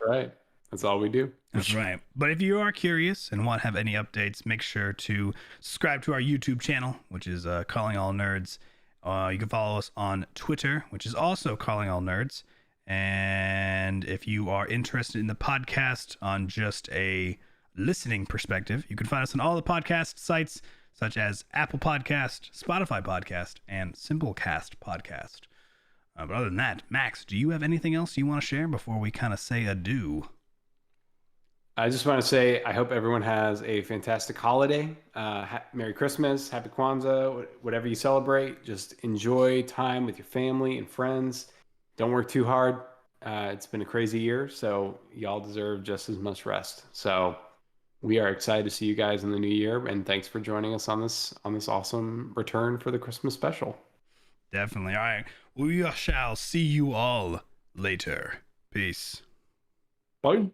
Right. That's all we do. That's right. But if you are curious and want to have any updates, make sure to subscribe to our YouTube channel, which is Calling All Nerds. You can follow us on Twitter, which is also Calling All Nerds. And if you are interested in the podcast on just a listening perspective, you can find us on all the podcast sites, such as Apple Podcast, Spotify Podcast, and Simplecast Podcast. But other than that, Max, do you have anything else you want to share before we kind of say adieu? I just want to say I hope everyone has a fantastic holiday. Merry Christmas, Happy Kwanzaa, whatever you celebrate. Just enjoy time with your family and friends. Don't work too hard. It's been a crazy year, so y'all deserve just as much rest. So we are excited to see you guys in the new year, and thanks for joining us on this awesome return for the Christmas special. Definitely. All right. We shall see you all later. Peace. Bye.